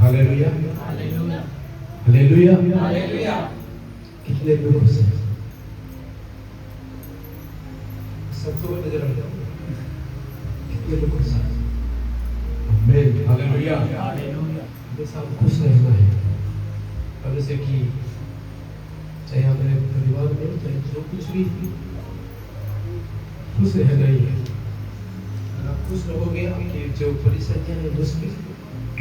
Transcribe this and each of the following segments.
Hallelujah hallelujah hallelujah. Hallelujah. कितने लोग खुश हैं? सबको नजर आ जाओ, कितने लोग खुश हैं? आमीन हालेलुया हालेलुया। हमें सब खुश रहना है। अब जैसे कि चाहे हमारे परिवार में चाहे जो कुछ भी खुश रहना ही है। अगर आप खुश रहोगे, आपकी जो परेशानियां हैं मुश्किल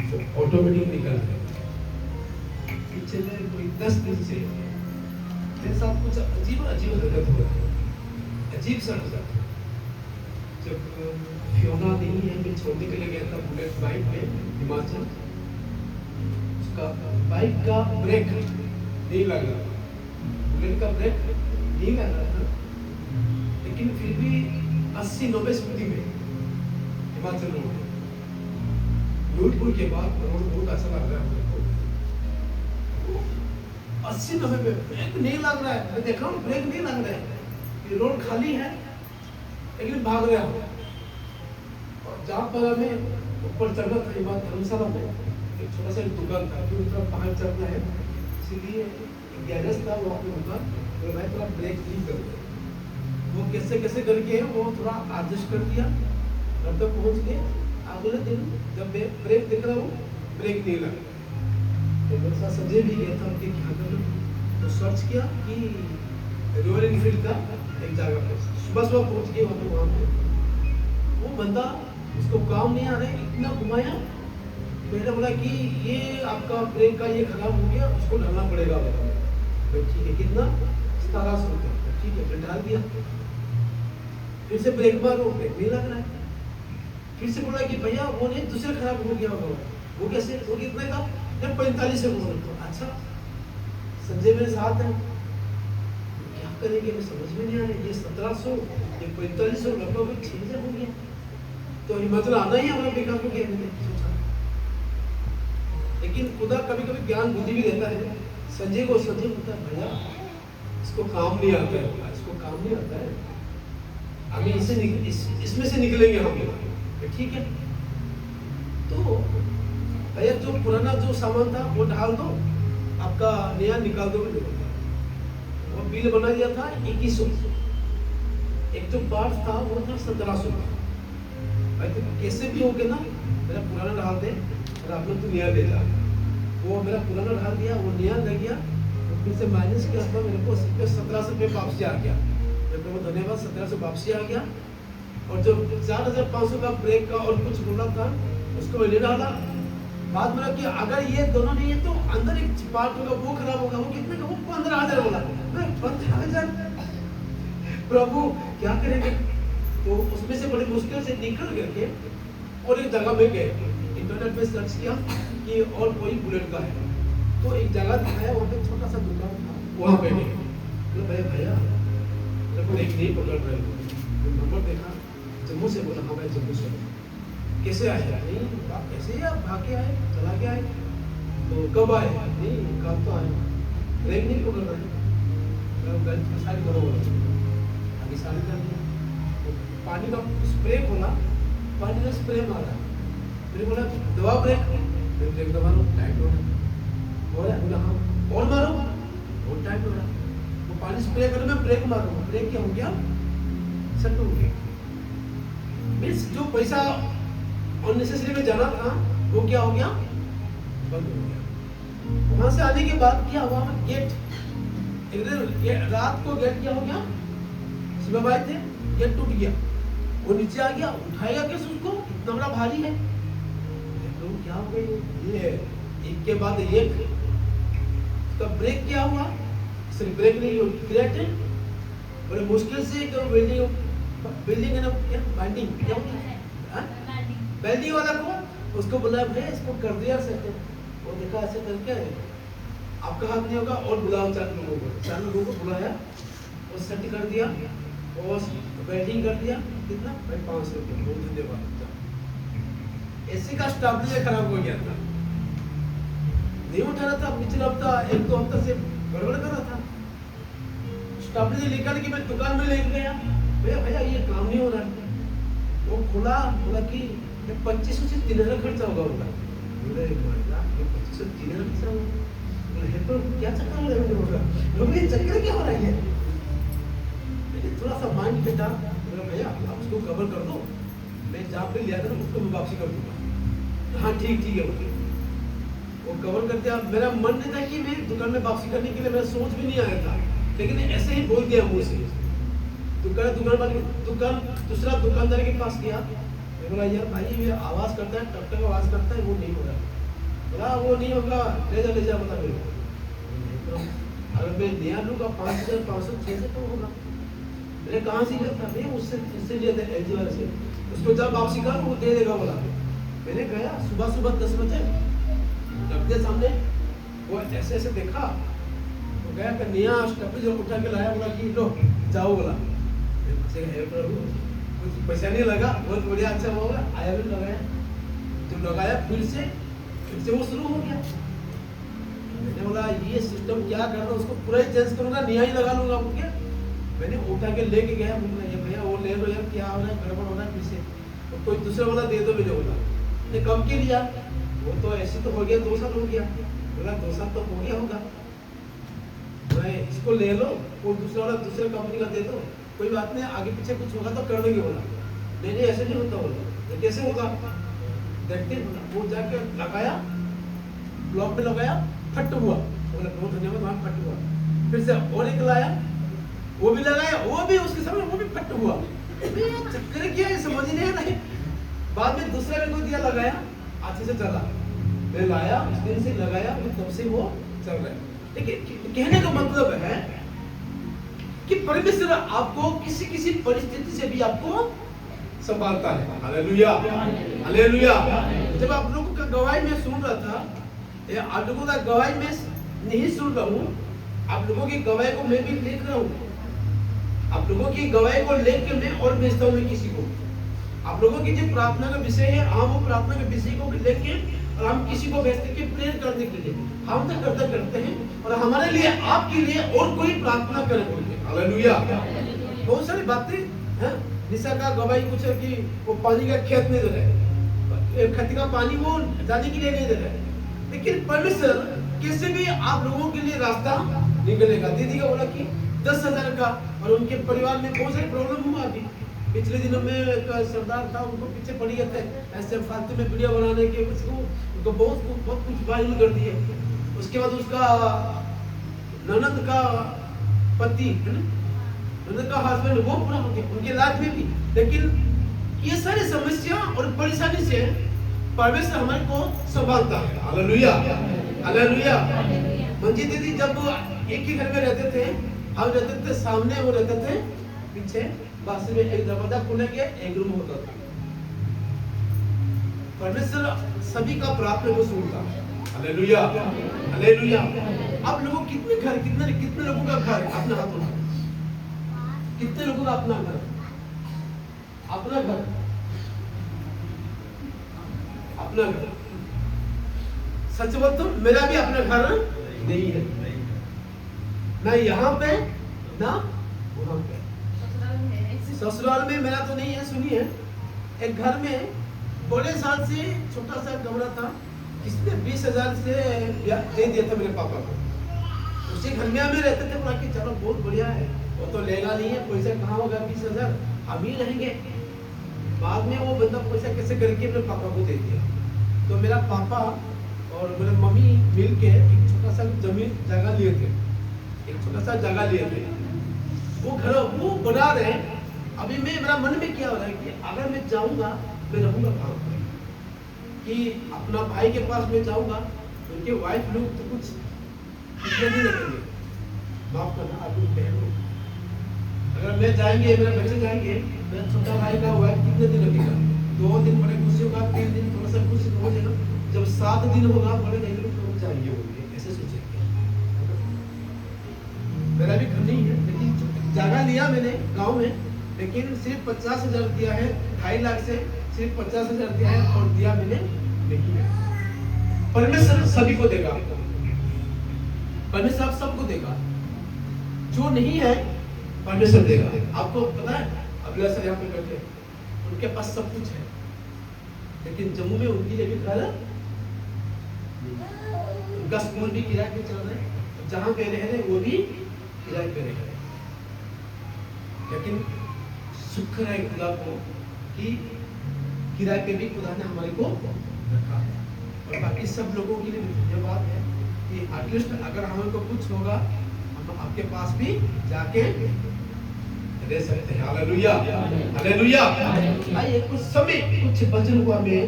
वो ऑटोमेटिक निकल जाएगी। पिछले कोई 10 दिन से मेरे साथ कुछ अजीब अजीब हरकत हो रहा है, अजीब सा हरकत। जब फियोना नहीं है, मैं छोड़ने के लिए गया था बुलेट बाइक में हिमाचल, उसका बाइक का ब्रेक नहीं लग रहा था, बुलेट का ब्रेक नहीं लग रहा था, लेकिन फिर भी 80-90 स्पीड में हिमाचल रोड, नूरपुर के बाद रोड बहुत अच्छा लग रहा है मुझे। 80-90 में ब्रेक नहीं लग रहा है, मैं देख रहा हूँ ब्रेक नहीं लग रहा है, ये रोड खाली है लेकिन भाग रहा हूँ। और जहाँ पर हमें ऊपर चढ़ना था हिमाचल धर्मशाला में, एक छोटा सा दुकान था, जो थोड़ा पहाड़ चढ़ना है, इसीलिए गैरेज था वहाँ पे दुकान, तो मैं थोड़ा ब्रेक नहीं कर दिया। वो कैसे कैसे करके वो थोड़ा एडजस्ट कर दिया, घर तक पहुँच गए। अगले दिन जब मैं ब्रेक देख रहा हूँ, ब्रेक नहीं लगा। तो मेरे साथ संजय भी गया था, उनके क्या कर, तो सर्च किया कि रॉयल एनफील्ड का एक जगह पे सुबह पहुँच गए वहाँ पे। वो बंदा, उसको काम नहीं आ रहा है, इतना घुमाया। मैंने बोला कि ये आपका ब्रेक का ये खराब हो गया, उसको ढलना पड़ेगा। तो ठीक है, कितना? 1700 रुपये। ठीक है, फिर डाल दिया। फिर से ब्रेक मारो, ब्रेक नहीं लग रहा है। फिर से बोला कि भैया वो नहीं, दूसरा खराब हो गया होगा। वो कैसे? वो कितने का? 45 से बोला। तो अच्छा, संजय मेरे साथ है, क्या करेंगे मैं समझ में नहीं आ रहा। ये 1700, ये 4500 लगभग 6000 हो गया। तो हिमाचल आना ही हमारा बेकार हो गया, मैंने सोचा। लेकिन खुदा कभी कभी ज्ञान बुद्धि भी देता है। संजय को संजय बोलता है, भैया इसको काम नहीं आता है, इसको काम नहीं आता है, अभी इसमें से निकलेंगे हम। ठीक है, तो भैया जो पुराना जो सामान था वो डाल दो, आपका नया निकाल दो। वो बिल बना दिया था 2100, एक जो पार्ट था वो था 1700। भाई तो कैसे भी हो गया ना, मेरा पुराना डाल दे और आप लोग तो नया ले जा। वो मेरा पुराना डाल दिया, वो नया ले गया, तो फिर से माइनस किया था, मेरे को 1700 रुपये वापसी आ गया। मेरे को धन्यवाद, 1700 वापसी आ गया। और जो 4500 का ब्रेक का और कुछ बोला था उसको मैंने डाला। बात मेरा कि अगर ये दोनों नहीं है तो अंदर एक पार्ट होगा वो खराब होगा। वो कितने का? वो 15,000 बोला। 15,000 प्रभु क्या करेंगे? तो उसमें से बड़ी मुश्किल से निकल करके और एक जगह में गए, इंटरनेट पे सर्च किया कि और कोई बुलेट का है, तो एक जगह दिखाया, वहाँ पे छोटा सा दुकान था, वहाँ पे गए। तो भैया मेरे को एक नहीं पकड़ रहे, नंबर देखा, जम्मू से। बोला हाँ भाई जम्मू से। कैसे आए? नहीं आप कैसे आप भाग के आए, चला के आए? तो कब आए? नहीं कब तो आए, ब्रेक नहीं पकड़ रहे। सारी करो, आगे सारी कर दिया। तो पानी का स्प्रे खोला, पानी का स्प्रे मारा। फिर बोला दवा ब्रेक, फिर ब्रेक दबा लो, टाइट हो रहा। बोला हाँ और मारो, और टाइट हो रहा। वो पानी स्प्रे करने में ब्रेक मारो, ब्रेक क्या हो गया? सट हो गया। मीन्स जो पैसा अननेसेसरी में जाना था वो क्या हो गया? बंद हो गया। वहां से आने के बाद क्या हुआ? गेट एकदम रात को गेट क्या हो गया? सुबह आए थे, गेट टूट गया। वो नीचे आ गया, उठाएगा कैसे उसको? इतना बड़ा भारी है। तो क्या हो गई? ये एक के बाद एक। उसका ब्रेक क्या हुआ? सिर्फ ब्रेक नहीं, क्रेट है। बड़े मुश्किल से बिल्डिंग है ना, क्या बाइंडिंग क्या होती है? वेल्डिंग वाला को उसको बुलाया, भैया इसको कर दिया सेट। वो देखा ऐसे करके आपका हाथ नहीं होगा, और बुलाओ 4 लोगों को। 4 लोगों को बुलाया, वो सेट कर दिया और वेल्डिंग कर दिया। कितना भाई? 500 रुपये। बहुत धन्यवाद। ऐसे का स्टाब्लिजर खराब हो गया था, नहीं उठा रहा था। पिछले हफ्ता 1-2 हफ्ता से गड़बड़ कर रहा था। स्टाब्लिजर निकाल के मैं दुकान में लेके गया, भैया ये काम नहीं हो रहा है। वो खुला, बोला कि 2500 से 3000 खर्चा होगा। बोले महाराज ये 25 जीना नहीं चाहिए। बोले है तो क्या चक्कर हो रहा है? बोला ये चक्कर क्या हो रहा है? मैंने थोड़ा सा माइंड बेटा, बोला भैया आप उसको कवर कर दो, मैं जहाँ पे लिया था ना उसको मैं वापसी कर दूंगा। हाँ ठीक है बोले वो कवर करते। अब मेरा मन नहीं था कि मैं दुकान में वापसी करने के लिए, मेरा सोच भी नहीं आया था, लेकिन ऐसे ही बोल दिया मुंह से। दुकान वाले दूसरा दुकानदार के पास गया, मैं बोला यार भाई ये आवाज करता है, टक टक आवाज करता है, वो नहीं हो रहा। बोला वो नहीं होगा, ले जा बता मेरे को। अगर मैं नया लूँगा 5,500 600 तो होगा। मैंने कहाँ से लिया था? मैं उससे लिया था LG वाले से। उसको जब वापसी कर वो दे देगा बोला। मैंने गया सुबह 10 बजे डब्बे सामने, वो ऐसे ऐसे देखा तो गया कि नया स्टॉपेज उठा के लाया। बोला कि लो जाओ बोला। कुछ पैसा नहीं लगा, बहुत बढ़िया अच्छा होगा। आया भी लगाया, जब लगाया फिर से वो शुरू हो गया। मैंने बोला ये सिस्टम क्या कर रहा हूँ, उसको पूरा ही चेंज करूंगा, नया ही लगा लूंगा बोल के मैंने उठा के लेके गया। बोला ये भैया वो ले लो यार, क्या हो रहा है, गड़बड़ हो रहा है फिर से, तो कोई दूसरा वाला दे दो। मैंने बोला ये कम के लिया, वो तो ऐसे तो हो गया 2 साल हो गया। बोला 2 साल तो हो गया होगा, मैं इसको ले लो, कोई दूसरा वाला दूसरे कंपनी का दे दो, कोई बात नहीं, आगे पीछे कुछ होगा तो कर देंगे। बोला नहीं ऐसे नहीं होता। बोला तो कैसे होगा देखते। वो जाकर लगाया, ब्लॉक में लगाया, फट हुआ। बोला बहुत धन्यवाद, वहाँ फट हुआ। फिर से और एक लाया, वो भी लगाया, वो भी उसके सामने वो भी फट हुआ। चक्कर क्या है समझ नहीं आ रहा है। बाद में दूसरा में कोई दिया, लगाया, अच्छे से चला। मैं लाया, उस दिन से लगाया, तब से वो चल रहा है। देखिए कहने का मतलब है कि परमेश्वर आपको किसी परिस्थिति से भी आपको संभालता है। Hallelujah hallelujah. जब आप लोगों का गवाही में सुन रहा था, आप लोगों का गवाही में नहीं सुन रहा हूँ, आप लोगों की गवाही को मैं भी लिख रहा हूँ। आप लोगों की गवाही को लेकर मैं और भेजता हूँ मैं किसी को। आप लोगों की जो प्रार्थना का विषय है, हम वो प्रार्थना के विषय को लेके और हम किसी को भेजते हैं प्रेयर करने के लिए। हम तो करते हैं और हमारे लिए आपके लिए और कोई प्रार्थना करे बोलिए। हालेलुया। बहुत सारी बातें हैं। निशा का गवाही कुछ है कि वो पानी का खेत नहीं दे रहे, खेती का पानी वो जाने के लिए नहीं दे रहे, लेकिन परमेश्वर कैसे भी आप लोगों के लिए रास्ता निकलेगा। दीदी का बोला कि 10,000 का, और उनके परिवार में बहुत सारी प्रॉब्लम हुआ। अभी पिछले दिनों में एक सरदार था, उनको पीछे पड़ी गए थे ऐसे फालतू में वीडियो बनाने के, उनको बहुत कुछ वायरल कर दिए। उसके बाद उसका ननद का पति, ननद का हस्बैंड वो पूरा हो गया उनके लाइफ में भी। लेकिन ये सारी समस्या और परेशानी से परमेश्वर हमारे को संभालता है। Hallelujah hallelujah. मंजी दीदी जब एक ही घर में रहते थे, हम रहते थे सामने, वो रहते थे पीछे, बासी में एक दरवाजा खुलेंगे, एक रूम होता था। परमेश्वर सभी का प्रार्थना को सुनता है। Hallelujah hallelujah. आप लोगों कितने लोगों का घर है? अपना हाथ उठाओ। कितने लोगों का अपना घर? अपना घर सच बोल तो मेरा भी अपना घर नहीं है, ना यहाँ पे ना वहाँ पे। ससुराल में मेरा तो नहीं है। सुनिए, एक घर में बड़े साल से छोटा सा कमरा था, किसने 20,000 से दे दिया था मेरे पापा को। उसी घर में हमें रहते थे, बोला कि चलो बहुत बढ़िया है, वो तो लेगा नहीं है, पैसा कहाँ होगा 20,000, हम ही रहेंगे। बाद में वो बंदा पैसा कैसे करके मेरे पापा को दे दिया। तो मेरा पापा और मेरे मम्मी मिल के एक छोटा सा जमीन जगह लिए थे, वो घर वो बना रहे। अभी मेरा मन में क्या हो रहा है कि अगर मैं जाऊंगा, मैं रहूंगा कहाँ पर? कि अपना भाई के पास मैं जाऊंगा, उनके वाइफ लोग तो कुछ कितने दिन रहेंगे, माफ करना आप लोग बहन लोग, अगर मैं जाएंगे, मेरे बच्चे जाएंगे, मेरा छोटा भाई का वाइफ कितने दिन लगेगा? 2 दिन बड़े खुशी होगा, 3 दिन थोड़ा सा खुशी हो जाएगा, जब 7 दिन होगा बड़े नहीं लोग जाएंगे, ऐसे सोचेंगे। मेरा भी घर नहीं है, लेकिन जगह लिया मैंने गांव में, लेकिन सिर्फ 50,000 दिया है, 2.5 लाख से सिर्फ 50,000 दिया है, और दिया मैंने नहीं है। परमेश्वर सभी को देगा, परमेश्वर सबको देगा। जो नहीं है परमेश्वर देगा। आपको पता है अगला सर यहाँ पे बैठे, उनके पास सब कुछ है, लेकिन जम्मू में उनके लिए भी घर उनका स्कूल भी किराए पे चल रहा है, जहाँ पे रह रहे वो भी किराए पे रह रहे। लेकिन शुक्र है खुदा को कि किराए पे भी खुदा ने हमारे को रखा है। और बाकी सब लोगों के लिए ये बात है कि एटलीस्ट अगर हमें को कुछ होगा हम आपके पास भी जाके रह सकते हैं। Hallelujah, hallelujah. आइए कुछ समय कुछ वचन को हमें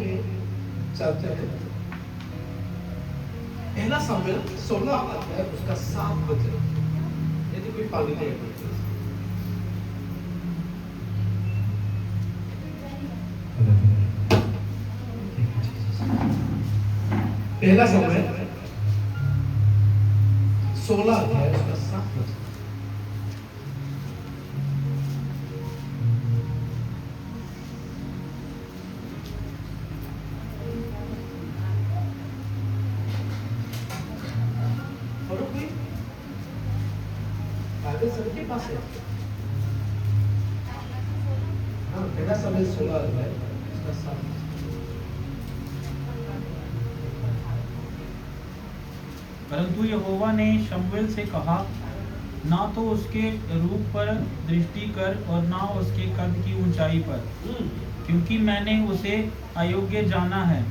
चलते हैं। पहला सामुएल 16 अध्याय उसका 7 वचन, यदि कोई पानी दे। पहला सामुएल 16 अध्याय उसका 7 वचन। सबके पास है। हाँ, पहला सामुएल 16 अध्याय उसका 7। परंतु यहोवा ने शमूएल से कहा, ना तो उसके रूप पर दृष्टि कर और ना उसके कद की ऊंचाई पर, क्योंकि मैंने उसे अयोग्य जाना है।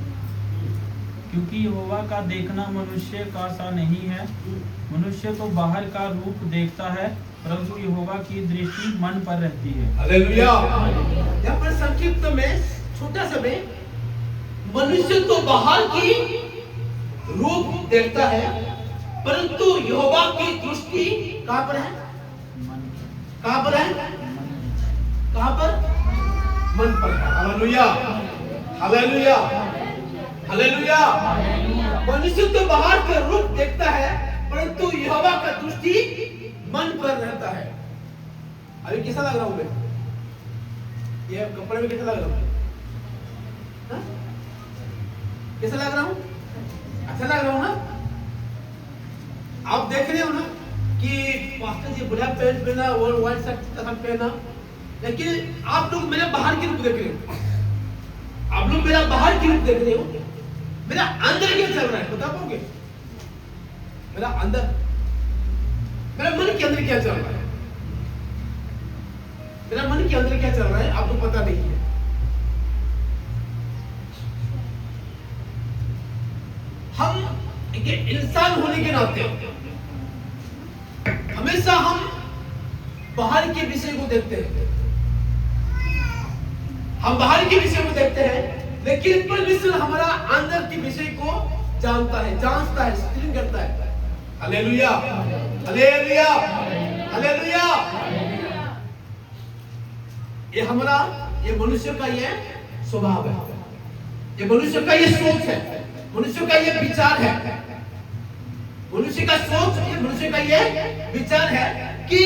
क्योंकि यहोवा का देखना मनुष्य का सा नहीं है। मनुष्य तो बाहर का रूप देखता है, परंतु यहोवा की दृष्टि मन पर रहती है। हालेलुया। यहाँ पर संक्षिप्त में छोटा सा में मनुष्य तो बाहर की रूप देखता है, परंतु यहोवा की दृष्टि कहाँ पर है? कहाँ पर है? कहाँ पर? मन पर है। Hallelujah, hallelujah, hallelujah. मनुष्य तो बाहर का रूप देखता है, परंतु यहोवा का दृष्टि मन पर रहता है। अभी कैसा लग रहा हूं मैं? ये कपड़े में कैसा लग रहा हूं? हाँ? कैसा लग रहा हूं? अच्छा लग रहा हूं ना? आप देख रहे हो ना कि पास्टर जी ब्लैक पैंट पहना और व्हाइट शर्ट पहना, लेकिन आप लोग मेरा बाहर की रूप देख रहे हो। आप लोग मेरा बाहर की रूप देख रहे हो, मेरा अंदर क्या चल रहा है बता पाओगे? मेरा अंदर, मेरा मन के अंदर क्या चल रहा है? मेरा मन के अंदर क्या चल रहा है आपको पता नहीं है। हम एक इंसान होने के नाते हमेशा हम बाहर के विषय को देखते हैं, हम बाहर के विषय को देखते हैं, लेकिन परमेश्वर हमारा अंदर के विषय को जानता है, जांचता है, स्क्रीन करता है। Hallelujah, hallelujah, hallelujah. ये हमारा, ये मनुष्य का ये स्वभाव है, ये मनुष्य का ये सोच है, मनुष्य का ये विचार है, मनुष्य का सोच, ये मनुष्य का ये विचार है कि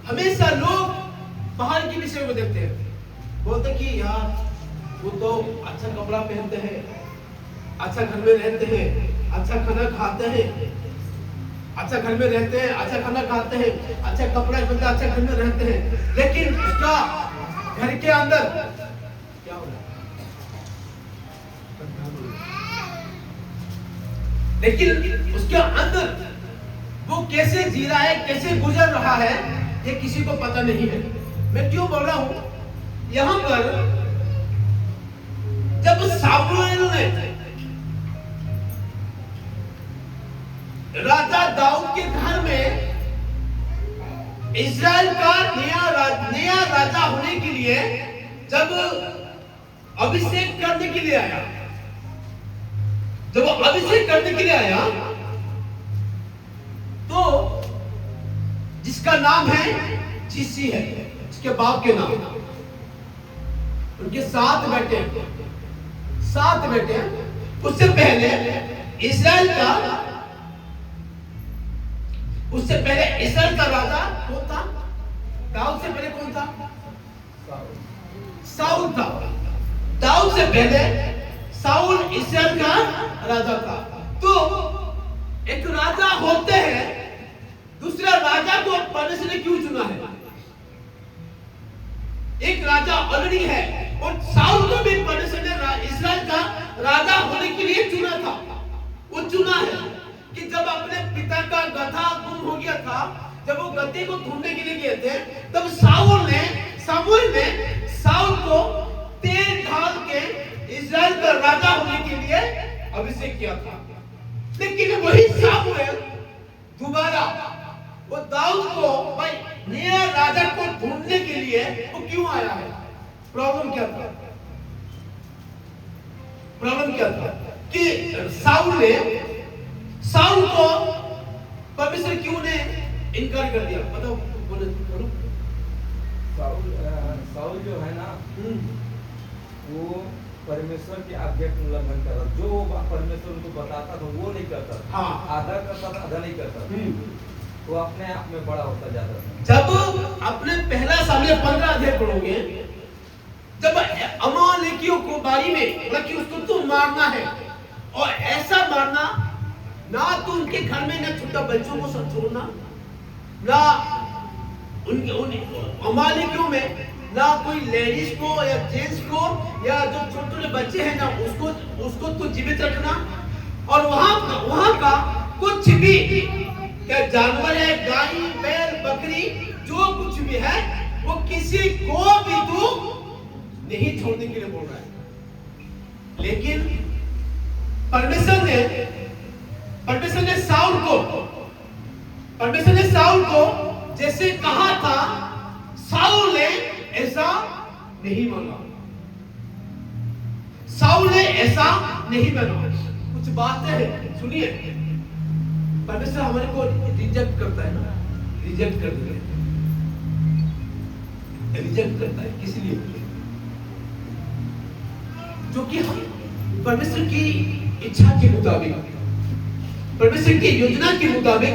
हमेशा लोग बाहर के विषय को देखते हैं, बोलते कि यार वो तो अच्छा कपड़ा पहनते हैं, अच्छा घर में रहते हैं, अच्छा खाना खाते हैं, अच्छा घर में रहते हैं, अच्छा खाना खाते हैं, अच्छा कपड़ा पहनते हैं, अच्छा घर में रहते हैं, लेकिन उसका घर के अंदर क्या हो रहा है? लेकिन उसके अंदर वो कैसे जी रहा है, कैसे गुजर रहा है, ये किसी को पता नहीं है। मैं क्यों बोल रहा हूं? यहां पर जब सामुएल ने राजा दाऊद के घर में इस्राएल का नया राजा होने के लिए जब अभिषेक करने के लिए आया, जब वो अभिषेक करने के लिए आया तो जिसका नाम है जिसी है, उसके बाप के नाम, उनके 7 बेटे, 7 बेटे। उससे पहले इस्राएल का राजा कौन था? दाऊद से पहले कौन था? साउल था। दाऊद से पहले साउल इस्राएल का राजा था। तो एक राजा होते हैं, दूसरा राजा को परमेश्वर ने क्यों चुना है? एक राजा ऑलरेडी है और साउल को भी परमेश्वर ने इस्राएल का राजा होने के लिए चुना था। चुना है कि जब अपने पिता का गधा गुम हो गया था, जब वो गधे को ढूंढने के लिए गए थे, तब सामुएल ने साउल को तेल ढाल के इस्राएल का राजा होने के लिए अभिषेक किया था। लेकिन वही सामुएल दोबारा वो दाऊद को भाई नया राजा को ढूंढने के लिए वो क्यों आया है? प्रॉब्लम क्या था? प्रॉब्लम क्या था कि साउल को परमेश्वर क्यों ने इनकार कर दिया? बताओ, बोलो। साउल जो है ना, वो परमेश्वर की आज्ञा का उल्लंघन कर रहा, जो परमेश्वर उनको बताता था वो नहीं करता, हाँ। आधा करता था, आधा नहीं करता, वो अपने आप में बड़ा होता जाता था। जब अपने पहला सामने 15 अध्याय पढ़ोगे, जब अमालेकियों को बारी में बोला कि उसको तुम मारना है, और ऐसा मारना ना तो उनके घर में ना छोटा बच्चों को सब छोड़ना, ना उनके अमालेकियों में ना कोई लेडीज को या जेंट्स को या जो छोटे छोटे बच्चे हैं ना उसको तो जीवित रखना, और वहां का कुछ भी क्या जानवर है, गाय बैल बकरी जो कुछ भी है वो किसी को भी तू नहीं छोड़ने के लिए बोल रहा है। लेकिन परमेश्वर ने साउल को जैसे कहा था, साउल ने ऐसा नहीं माना। साउल ने ऐसा नहीं माना। कुछ बातें हैं, सुनिए। परमेश्वर हमारे को रिजेक्ट करता है ना, रिजेक्ट करता है किस लिए? जो कि हम परमेश्वर की इच्छा के मुताबिक, परमेश्वर की योजना के मुताबिक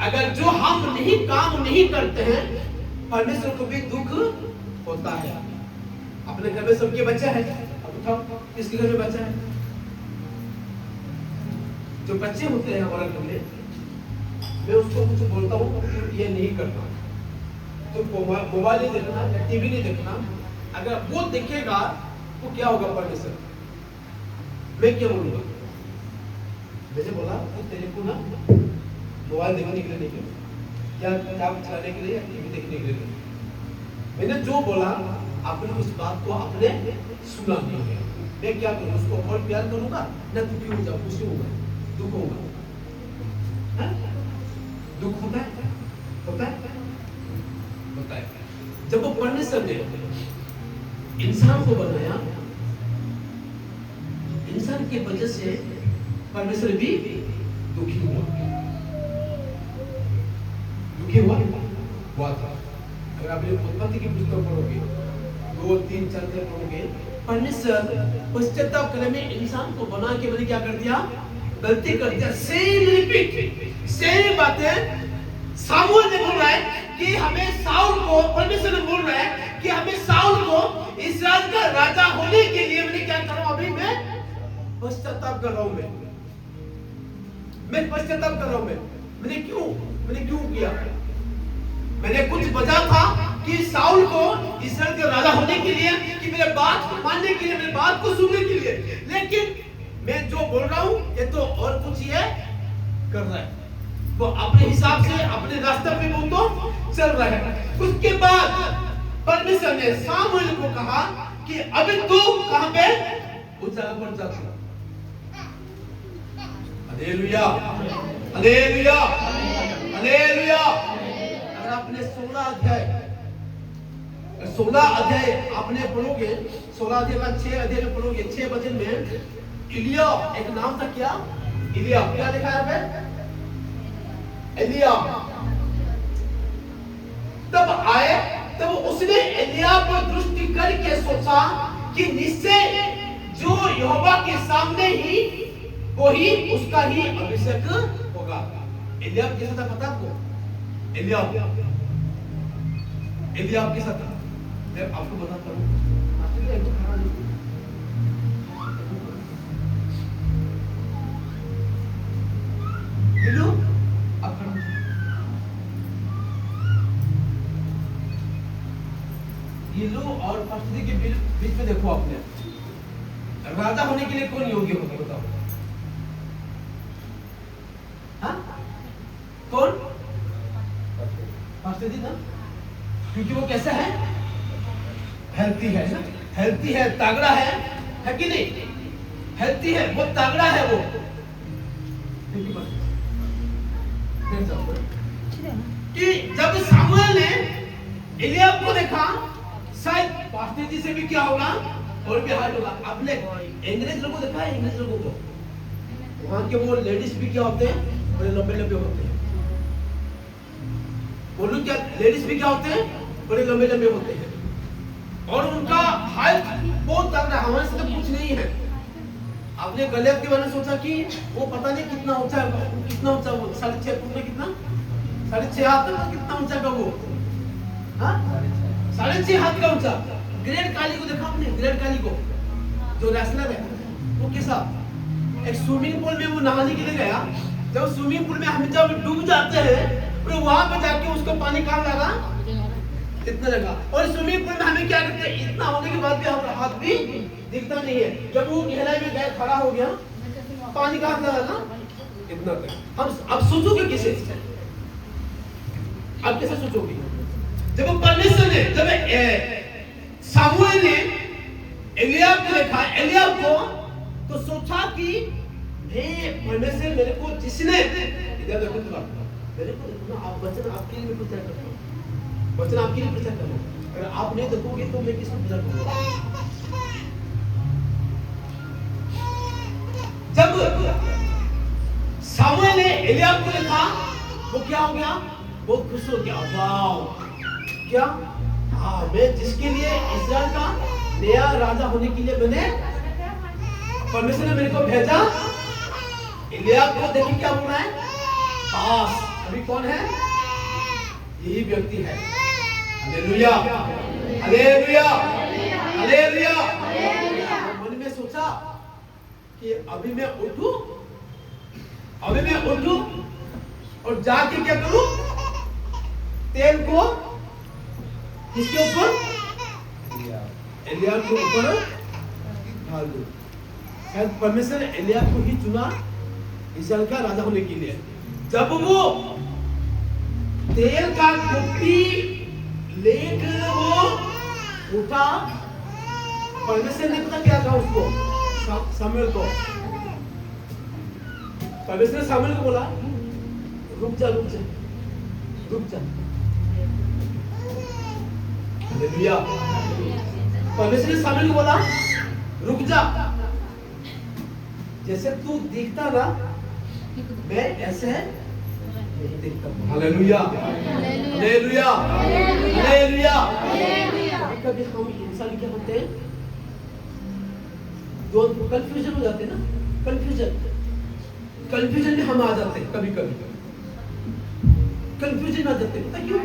अगर जो हम काम नहीं करते हैं, परमेश्वर को भी दुख होता है। अपने घर में सबके बच्चा है, अब उठाओ किसके घर में बच्चा है? जो बच्चे होते हैं हमारे घर में, मैं उसको कुछ बोलता हूँ ये नहीं करना, तो मोबाइल नहीं देखना या टीवी नहीं देखना, अगर वो देखेगा तो क्या होगा? परमेश्वर मैं क्या बोलूंगा? मैंने बोला तो तेरे को ना मोबाइल देखने के लिए नहीं किया, या किताब चलाने के लिए या टीवी देखने के लिए नहीं। मैंने जो बोला आपने उस बात को आपने सुना नहीं है। मैं क्या करूँ? उसको और प्यार करूंगा ना दुखी हो जाऊँ? खुशी होगा, दुख होगा, दुख होता है, होता है। जब वो परमेश्वर ने इंसान को बनाया, इंसान की वजह से परमेश्वर भी दुखी हुआ था। अगर आप उत्पत्ति की पुस्तक पढ़ोगे, 2, 3, 4 पढ़ोगे, परमेश्वर पश्चाताप करने में इंसान को बना के मैंने क्या कर दिया? गलती कर दिया। सेम बातें सामुएल ने बोल रहा है कि हमें साउल को, परमेश्वर ने बोल रहा है कि हमें साउल को इस्राएल का राजा होने के लिए मैंने क्या कर रहा हूं? अभी मैं पश्चाताप कर रहा हूं। मैं पश्चाताप कर रहा हूं। मैंने क्यों किया? मैंने कुछ वजह था कि साउल को इस्राएल के राजा होने के लिए, कि मेरे बात को मानने के लिए, मेरे बात को सुनने के लिए। लेकिन मैं जो बोल रहा हूं ये तो और कुछ ये कर रहा है, वो अपने हिसाब से अपने रास्ते पे वो तो चल रहा है। उसके बाद परमेश्वर ने सामुएल को कहा कि अभी तू कहां पे? उस जगह पर जा। Hallelujah, hallelujah, hallelujah. अगर आपने 16 अध्याय आपने पढ़ोगे, 16 अध्याय का 6 अध्याय में पढ़ोगे, 6 वचन में इलिया एक नाम था। क्या इलिया? क्या लिखा है पे? एलिया। तब आए, तब उसने एलिया पर दृष्टि करके सोचा कि निश्चय जो यहोवा के सामने ही वो ही उसका ही अभिषेक होगा। एलिया कैसा था पता आपको? एलिया कैसा था? मैं आपको बताता हूँ। ये लो और परिस्थिति के बीच में देखो, आपने राजा होने के लिए कौन योग्य होगा? बताओ। क्योंकि वो कैसा है, हेल्थी है ना, हेल्थी है, तगड़ा है कि नहीं, हेल्थी है, वो तगड़ा है वो। कि जब सामुएल ने एलियाब को देखा, शायद पास्टर जी से भी क्या होगा और भी हार्ड होगा। आपने अंग्रेज लोगों को देखा है, अंग्रेज लोगों को वहां के वो लेडीज भी क्या होते हैं, बड़े लंबे लंबे होते हैं। बोलूं क्या, लेडीज भी क्या होते हैं, बड़े लंबे लंबे होते हैं और उनका हाइट बहुत तगड़ा, हमारे से तो कुछ नहीं है। आपने गलियात के बारे में सोचा कि वो पता नहीं कितना ऊंचा है, कितना ऊंचा वो 6.5 फुट में, कितना 6.5 हाथ का, कितना ऊंचा का वो, हाँ 6.5 हाथ का ऊंचा। ग्रेट काली को देखा आपने, ग्रेट काली को जो रेसलर है, वो कैसा, एक स्विमिंग पूल में वो नहाने के लिए गया। जब स्विमिंग पूल में हम जब डूब जाते हैं तो वहां पे जाके उसको पानी कहाँ लगा, इतना लगा। और स्विमिंग पूल में हमें क्या करते हैं, इतना होने के बाद भी हमारा हाथ भी दिखता नहीं है। जब वो गहराई में गया, खड़ा हो गया, पानी कहाँ लगा, इतना तक। हम अब सोचोगे किसे, अब कैसे सोचोगे, जब परमेश्वर ने, जब सामुएल ने एलियाब को देखा, एलियाब को, तो सोचा कि परमेश्वर मेरे को जिसने, इधर देखो तो मेरे को देखो ना, आप वचन आपके लिए मैं प्रचार करता हूँ, वचन आपके लिए प्रचार कर रहा हूँ। अगर आप नहीं देखोगे तो मैं किसको प्रचार करूँगा। जब सामुएल ने एलियाब को देखा, वो क्या हो गया, बहुत खुश हो गया। वाओ, क्या, हाँ, मैं जिसके लिए इस्राएल का नया राजा होने के लिए मैंने, परमेश्वर ने मेरे को भेजा। एलियाब को देखिए क्या बोल रहा है, पास अभी कौन है, यही व्यक्ति है। Hallelujah, hallelujah, hallelujah. मन में सोचा कि अभी मैं उठूं, अभी मैं उठूं और जाके क्या करूं, तेल को किसके ऊपर, एलियाब के ऊपर डाल दूं। शायद परमेश्वर एलियाब को ही चुना इस्राएल का राजा होने के लिए। जब वो तेल का कुप्पी लेकर वो उठा, परमेश्वर ने पता क्या कहा उसको, सामुएल को, परमेश्वर ने सामुएल को बोला, रुक जा, रुक जा, रुक जा। हालेलुया। परमेश्वर ने सामुएल को बोला, रुक जा, जैसे तू दिखता ना, मैं ऐसे नहीं दिखता। Hallelujah, hallelujah, hallelujah. कभी हम इंसान क्या होते हैं, दो कंफ्यूजन हो जाते हैं ना, कंफ्यूजन में हम आ जाते हैं, कभी कभी कंफ्यूजन आ जाते हैं। पता क्यों,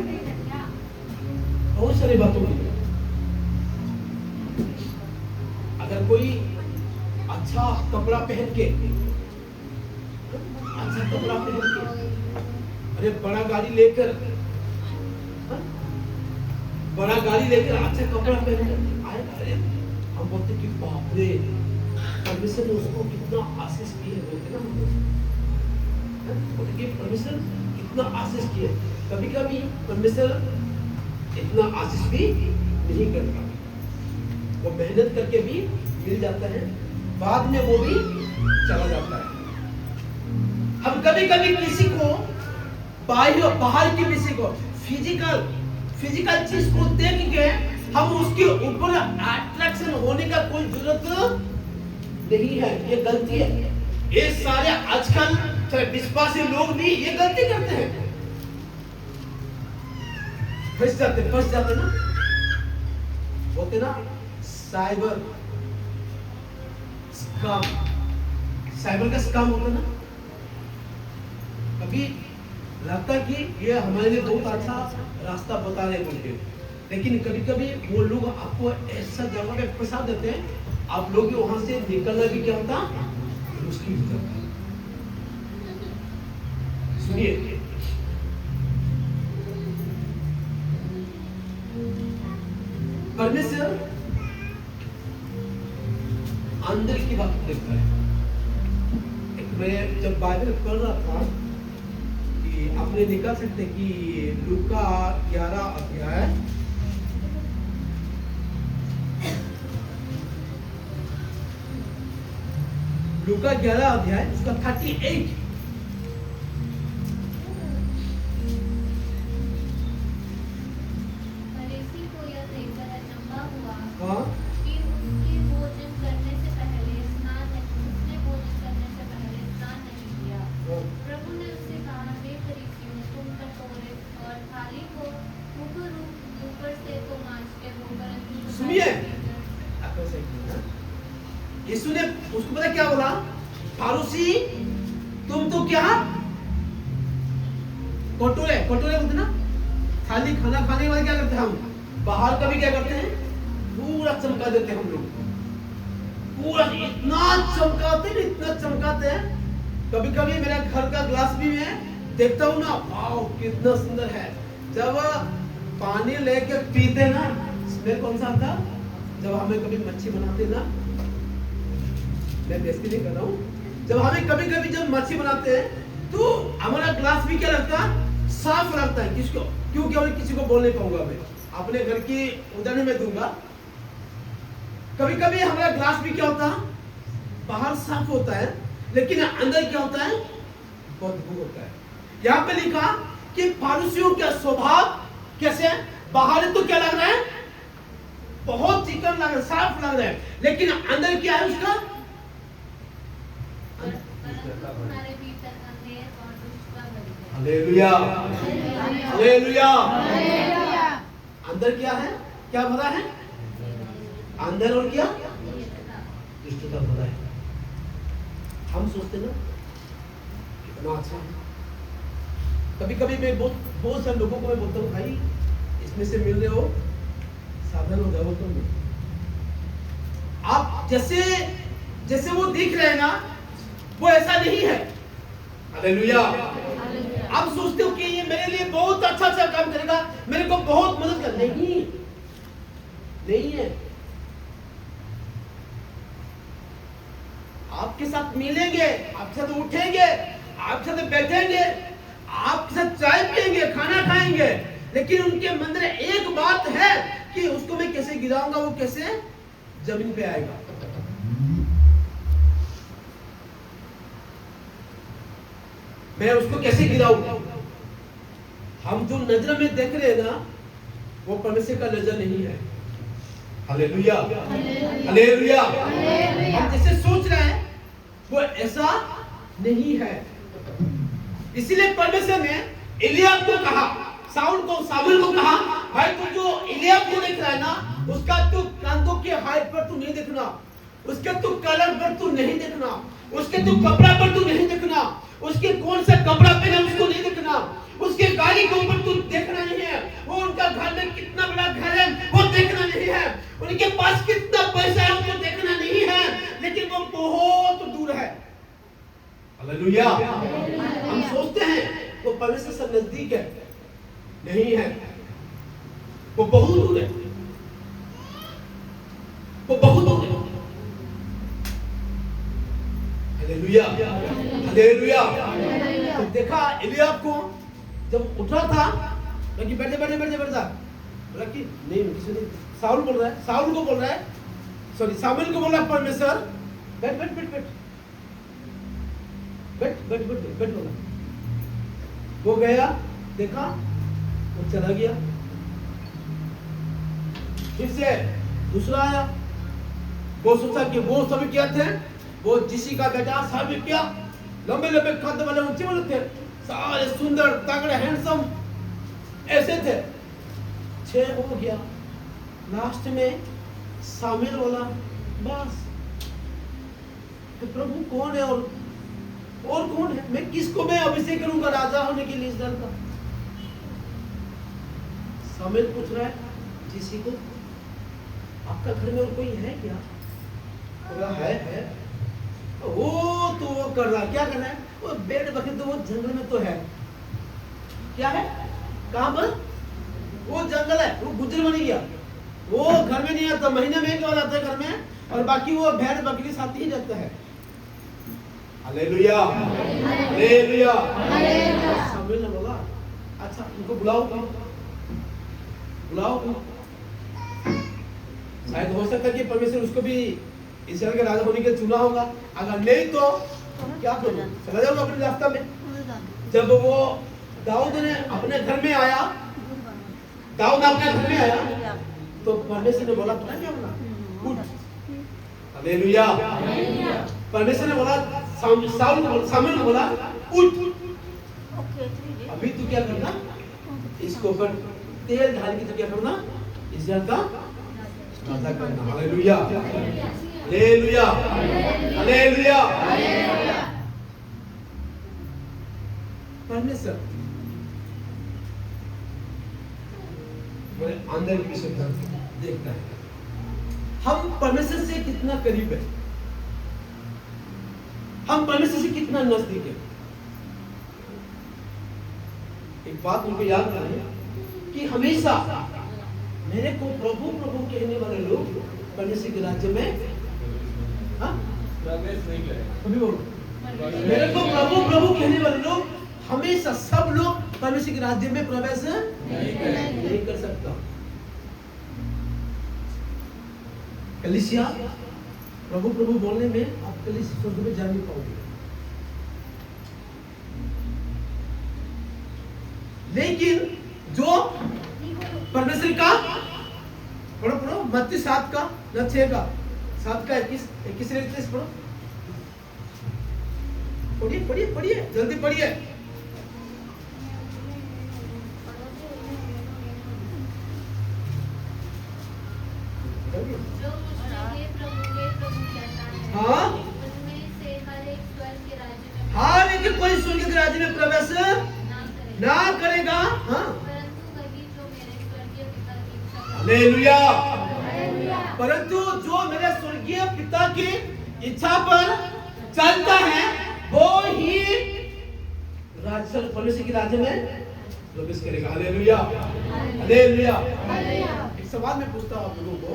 बहुत सारी बातों की। अगर कोई अच्छा कपड़ा पहन के, अच्छा कपड़ा पहन के, अरे बड़ा गाड़ी लेकर, बड़ा गाड़ी लेकर, अच्छा कपड़ा पहन कर आए, अरे हम बोलते कि बाप रे, परमेश्वर ने उसको कितना आशीष की है, बोलते ना हम, बोलते कि परमेश्वर कितना आशीष की है। कभी कभी परमेश्वर इतना आशीष भी नहीं करता, वो मेहनत करके भी मिल जाता है, बाद में वो भी चला जाता है। हम कभी कभी किसी को बाहर की किसी को फिजिकल चीज को देख के हम उसके ऊपर अट्रैक्शन होने का कोई जरूरत नहीं है, ये गलती है। ये सारे आजकल विश्वासी लोग भी ये गलती करते हैं, फंस जाते ना, बोलते ना साइबर का स्कैम होता ना। कभी लगता कि ये हमारे लिए बहुत अच्छा रास्ता बता रहे बोलते, लेकिन कभी कभी वो लोग आपको ऐसा जगह पे फंसा देते हैं, आप लोग वहां से निकलना भी क्या होता मुश्किल हो जाता है। सुनिए, परमेश्वर अंदर की बात देखता है। मैं जब बाइबल पढ़ रहा था कि आपने देखा सकते कि लूका 11 अध्याय लूका 11 अध्याय उसका 38। फरीसी को यह देखकर अचंभा हुआ हाँ कि उसने भोजन करने से पहले स्नान नहीं किया। प्रभु ने उससे कहा, हे फरीसियों, तुम कटोरे और थाली को ऊपर से तो मांजते हो, परंतु सुनिए। यीशु ने उसको पता क्या बोला? फारूसी, तुम तो क्या कटोरे बोलते ना, थाली खाना खाने के बाद क्या करते हैं हम? बाहर का भी क्या करते हैं? पूरा चमका देते हैं हम लोग, पूरा इतना चमकाते हैं। कभी कभी मेरा घर का ग्लास भी मैं देखता हूँ ना, वाओ कितना सुंदर है। जब पानी लेके पीते ना, स्मेल कौन सा आता? जब हमें कभी मच्छी बनाते ना, मैं बेइज्जती नहीं कर रहा हूँ, जब हमें कभी कभी जब मच्छी बनाते हैं तो हमारा ग्लास भी क्या लगता है? साफ लगता है। किसको? क्योंकि मैं किसी को बोल नहीं पाऊंगा, मैं अपने घर की उदाहरण में दूंगा। कभी कभी हमारा ग्लास भी क्या होता है? बाहर साफ होता है, लेकिन अंदर क्या होता है? बदबू होता है। यहाँ पे लिखा कि फारूसियों का स्वभाव कैसे है? बाहर तो क्या लग रहा है? बहुत चिकन लग रहा है, साफ लग रहा है, लेकिन अंदर क्या है उसका? तुम्हारे भीतर अंधेर और दुष्टता भरी है। Hallelujah, hallelujah. अंदर क्या है? क्या भरा है? अंदर और क्या? दुष्टता भरा है। हम सोचते ना कितना अच्छा है। कभी कभी मैं बहुत सारे लोगों को मैं बोलता हूँ, भाई इसमें से मिल रहे हो, सावधान हो जाओ। तुम आप जैसे वो दिख रहे हैं ना, वो ऐसा नहीं है। हालेलुया। आप सोचते हो कि ये मेरे लिए बहुत अच्छा काम करेगा, मेरे को बहुत मदद कर, नहीं है। आपके साथ मिलेंगे, आपके साथ उठेंगे, आपके साथ बैठेंगे, आपके साथ चाय पिएंगे, खाना खाएंगे, लेकिन उनके मन में एक बात है कि उसको मैं कैसे गिराऊंगा, वो कैसे जमीन पे आएगा। मैं उसको कैसे गिराऊंगा? हम जो नजर में देख रहे हैं ना, वो परमेश्वर का नजर नहीं है। Hallelujah, hallelujah. हम जैसे सोच रहे हैं वो ऐसा नहीं है। इसीलिए परमेश्वर ने एलियाब को कहा, सामुएल को कहा, भाई तू जो एलियाब को देख रहा है ना, उसका तू कंधों के हाइट पर तू नहीं देखना, उसके तू कलर पर तू नहीं देखना, उसके तू कपड़ा पर तू नहीं देखना, उसके कौन सा कपड़ा पहना उसको नहीं देखना, उसके गाड़ी के ऊपर तू देखना नहीं है, वो उनका घर में कितना बड़ा घर है वो देखना नहीं है, उनके पास कितना पैसा है उसको देखना नहीं है, लेकिन वो बहुत दूर है। हालेलुया। हम सोचते हैं वो परमेश्वर से नजदीक है, नहीं है, वो बहुत दूर है, वो बहुत दूर है। Hallelujah, hallelujah. तो देखा एलियाब को जब उठा था, कि बैठ जा, बोला कि नहीं किसी ने, साउल बोल रहा है, साउल को बोल रहा है, सॉरी सामुएल को बोल रहा है परमेश्वर, बैठ बोला। वो गया, देखा, वो चला गया। फिर से दूसरा आया, वो सोचा कि वो सभी क्या थे, वो जिसी का बेटा, सभी क्या लंबे कद वाले, ऊंचे वाले थे, सारे सुंदर तगड़े हैंडसम ऐसे थे। 6 हो गया, लास्ट में सामुएल बोला, बस तो प्रभु कौन है और कौन है, मैं किसको मैं अभिषेक करूंगा राजा होने के लिए इस दल का? सामुएल पूछ रहा है जिसी को, आपका घर में और कोई है क्या? बोला है। वो तो वो कर रहा, क्या कर रहा है? वो बेड बकरी तो वो जंगल में तो है, क्या है, कहां पर? वो जंगल है, वो गुजर बनी गया, वो घर में नहीं आता, महीने में एक बार आता है घर में, और बाकी वो भेड़ बकरी साथ ही रहता है। Hallelujah, hallelujah. सामुएल ने बोला, अच्छा उनको बुलाओ, शायद हो सकता है कि परमेश्वर उसको भी इसराइल का राजा होने के लिए चुना होगा, अगर नहीं तो क्या करूं, चला जाऊंगा अपने रास्ता में। जब वो दाऊद ने अपने घर में आया, दाऊद अपने घर में आया तो परमेश्वर ने बोला, पता क्या बोला, उठ। हालेलुया। परमेश्वर ने बोला, सामुएल ने बोला, उठ। अभी तू क्या करना, इसको ऊपर तेल डाल के तो क्या करना, इस्राएल का राजा करना। Hallelujah, hallelujah, hallelujah. परमेश्वर मेरे अंदर की विषय देखता है, हम परमेश्वर से कितना करीब है, हम परमेश्वर से कितना नजदीक है। एक बात उनको याद करें कि हमेशा मेरे को प्रभु प्रभु कहने वाले लोग परमेश्वर के राज्य में प्रवेश नहीं करेंगे। अभी बोलो, मेरे को प्रभु प्रभु कहने वाले लोग हमेशा, सब लोग परमेश्वर के राज्य में प्रवेश नहीं कर सकता। कलीसिया प्रभु प्रभु बोलने में आप कलीसिया स्वर्ग में जा नहीं पाओगे, लेकिन जो परमेश्वर का पढ़ो पढ़ो मत्ती 7 का 6 का 7 का 21 से 31 पढ़ो, पढ़िए पढ़िए पढ़िए, जल्दी पढ़िए। जो मुझे प्रभु कहता है, हाँ, उनमें से हर एक स्वर्ग के राज्य में हर एक कोई स्वर्ग के राज्य में प्रवेश ना करेगा, ना करेगा। हाँ, परंतु वही जो मेरे स्वर्गीय पिता की इच्छा करता हालेलुया। है। परंतु जो मेरे स्वर्गीय पिता की इच्छा पर चलता है वो ही राज्य परमेश्वर के राज्य में प्रवेश करेगा। Hallelujah, hallelujah. एक सवाल मैं पूछता हूं आप लोगों को,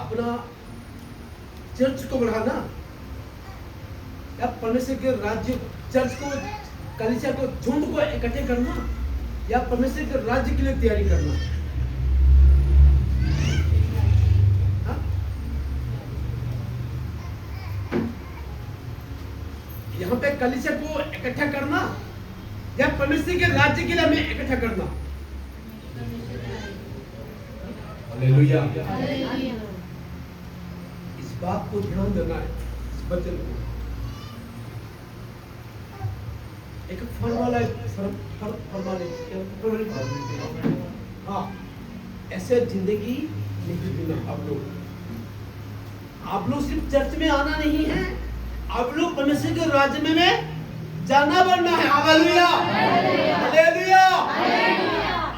अपना चर्च को बढ़ाना या परमेश्वर के राज्य, चर्च को, कलीसिया को, झुंड को इकट्ठे करना या परमेश्वर के राज्य के लिए तैयारी करना? हाँ? यहाँ पे कलीसिया को इकट्ठा करना या परमेश्वर के राज्य के लिए हमें इकट्ठा करना? हालेलुया। इस बात को ध्यान देना है, इस वचन को। एक फॉर्मूला हाँ, ऐसे जिंदगी नहीं जीना। आप लोग सिर्फ चर्च में आना नहीं है, आप लोग परमेश्वर के राज्य में जाना बनना है। Hallelujah, hallelujah.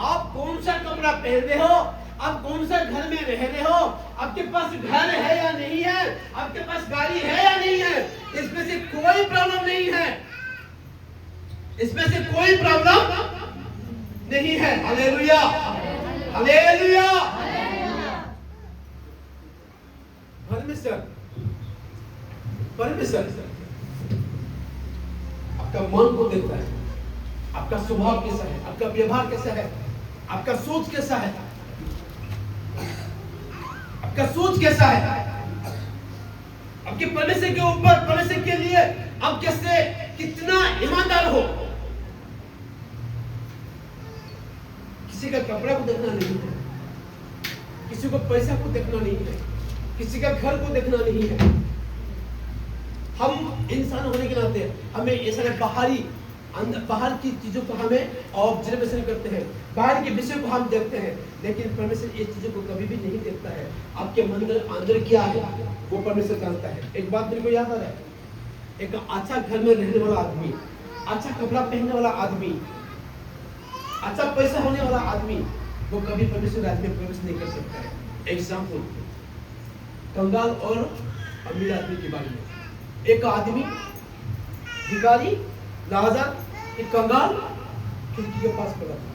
आप कौन सा कपड़ा पहन रहे हो, आप कौन सा घर में रह रहे हो, आपके पास घर है या नहीं है, आपके पास गाड़ी है या नहीं है, इसमें से कोई प्रॉब्लम नहीं है, इसमें से कोई प्रॉब्लम नहीं है। Hallelujah, hallelujah. परमेश्वर आपका मन को देखता है, आपका स्वभाव कैसा है, आपका व्यवहार कैसा है, आपका सोच कैसा है, आपका सोच कैसा है, आपके परमेश्वर के ऊपर, परमेश्वर के लिए आप कैसे, कितना ईमानदार हो। किसी का कपड़ा को देखना नहीं है, किसी को पैसा को देखना नहीं है, किसी का घर को देखना नहीं है। हम इंसान होने के नाते हमें ये सारे बाहर की चीजों को हमें ऑब्जर्वेशन करते हैं, बाहर के विषय को हम देखते हैं, लेकिन परमेश्वर ये चीजों को कभी भी नहीं देखता है। आपके मन के अंदर क्या है वो परमेश्वर जानता है। एक बात मेरे को याद आ रहा है, एक अच्छा घर में रहने वाला आदमी, अच्छा कपड़ा पहनने वाला आदमी, अच्छा पैसा होने वाला आदमी, वो कभी परमेश्वर राज्य में प्रवेश नहीं कर सकता है। एग्जाम्पल, कंगाल और अमीर आदमी के बारे में। एक आदमी भिखारी लाजर, एक कंगाल खिड़की के पास पड़ा था।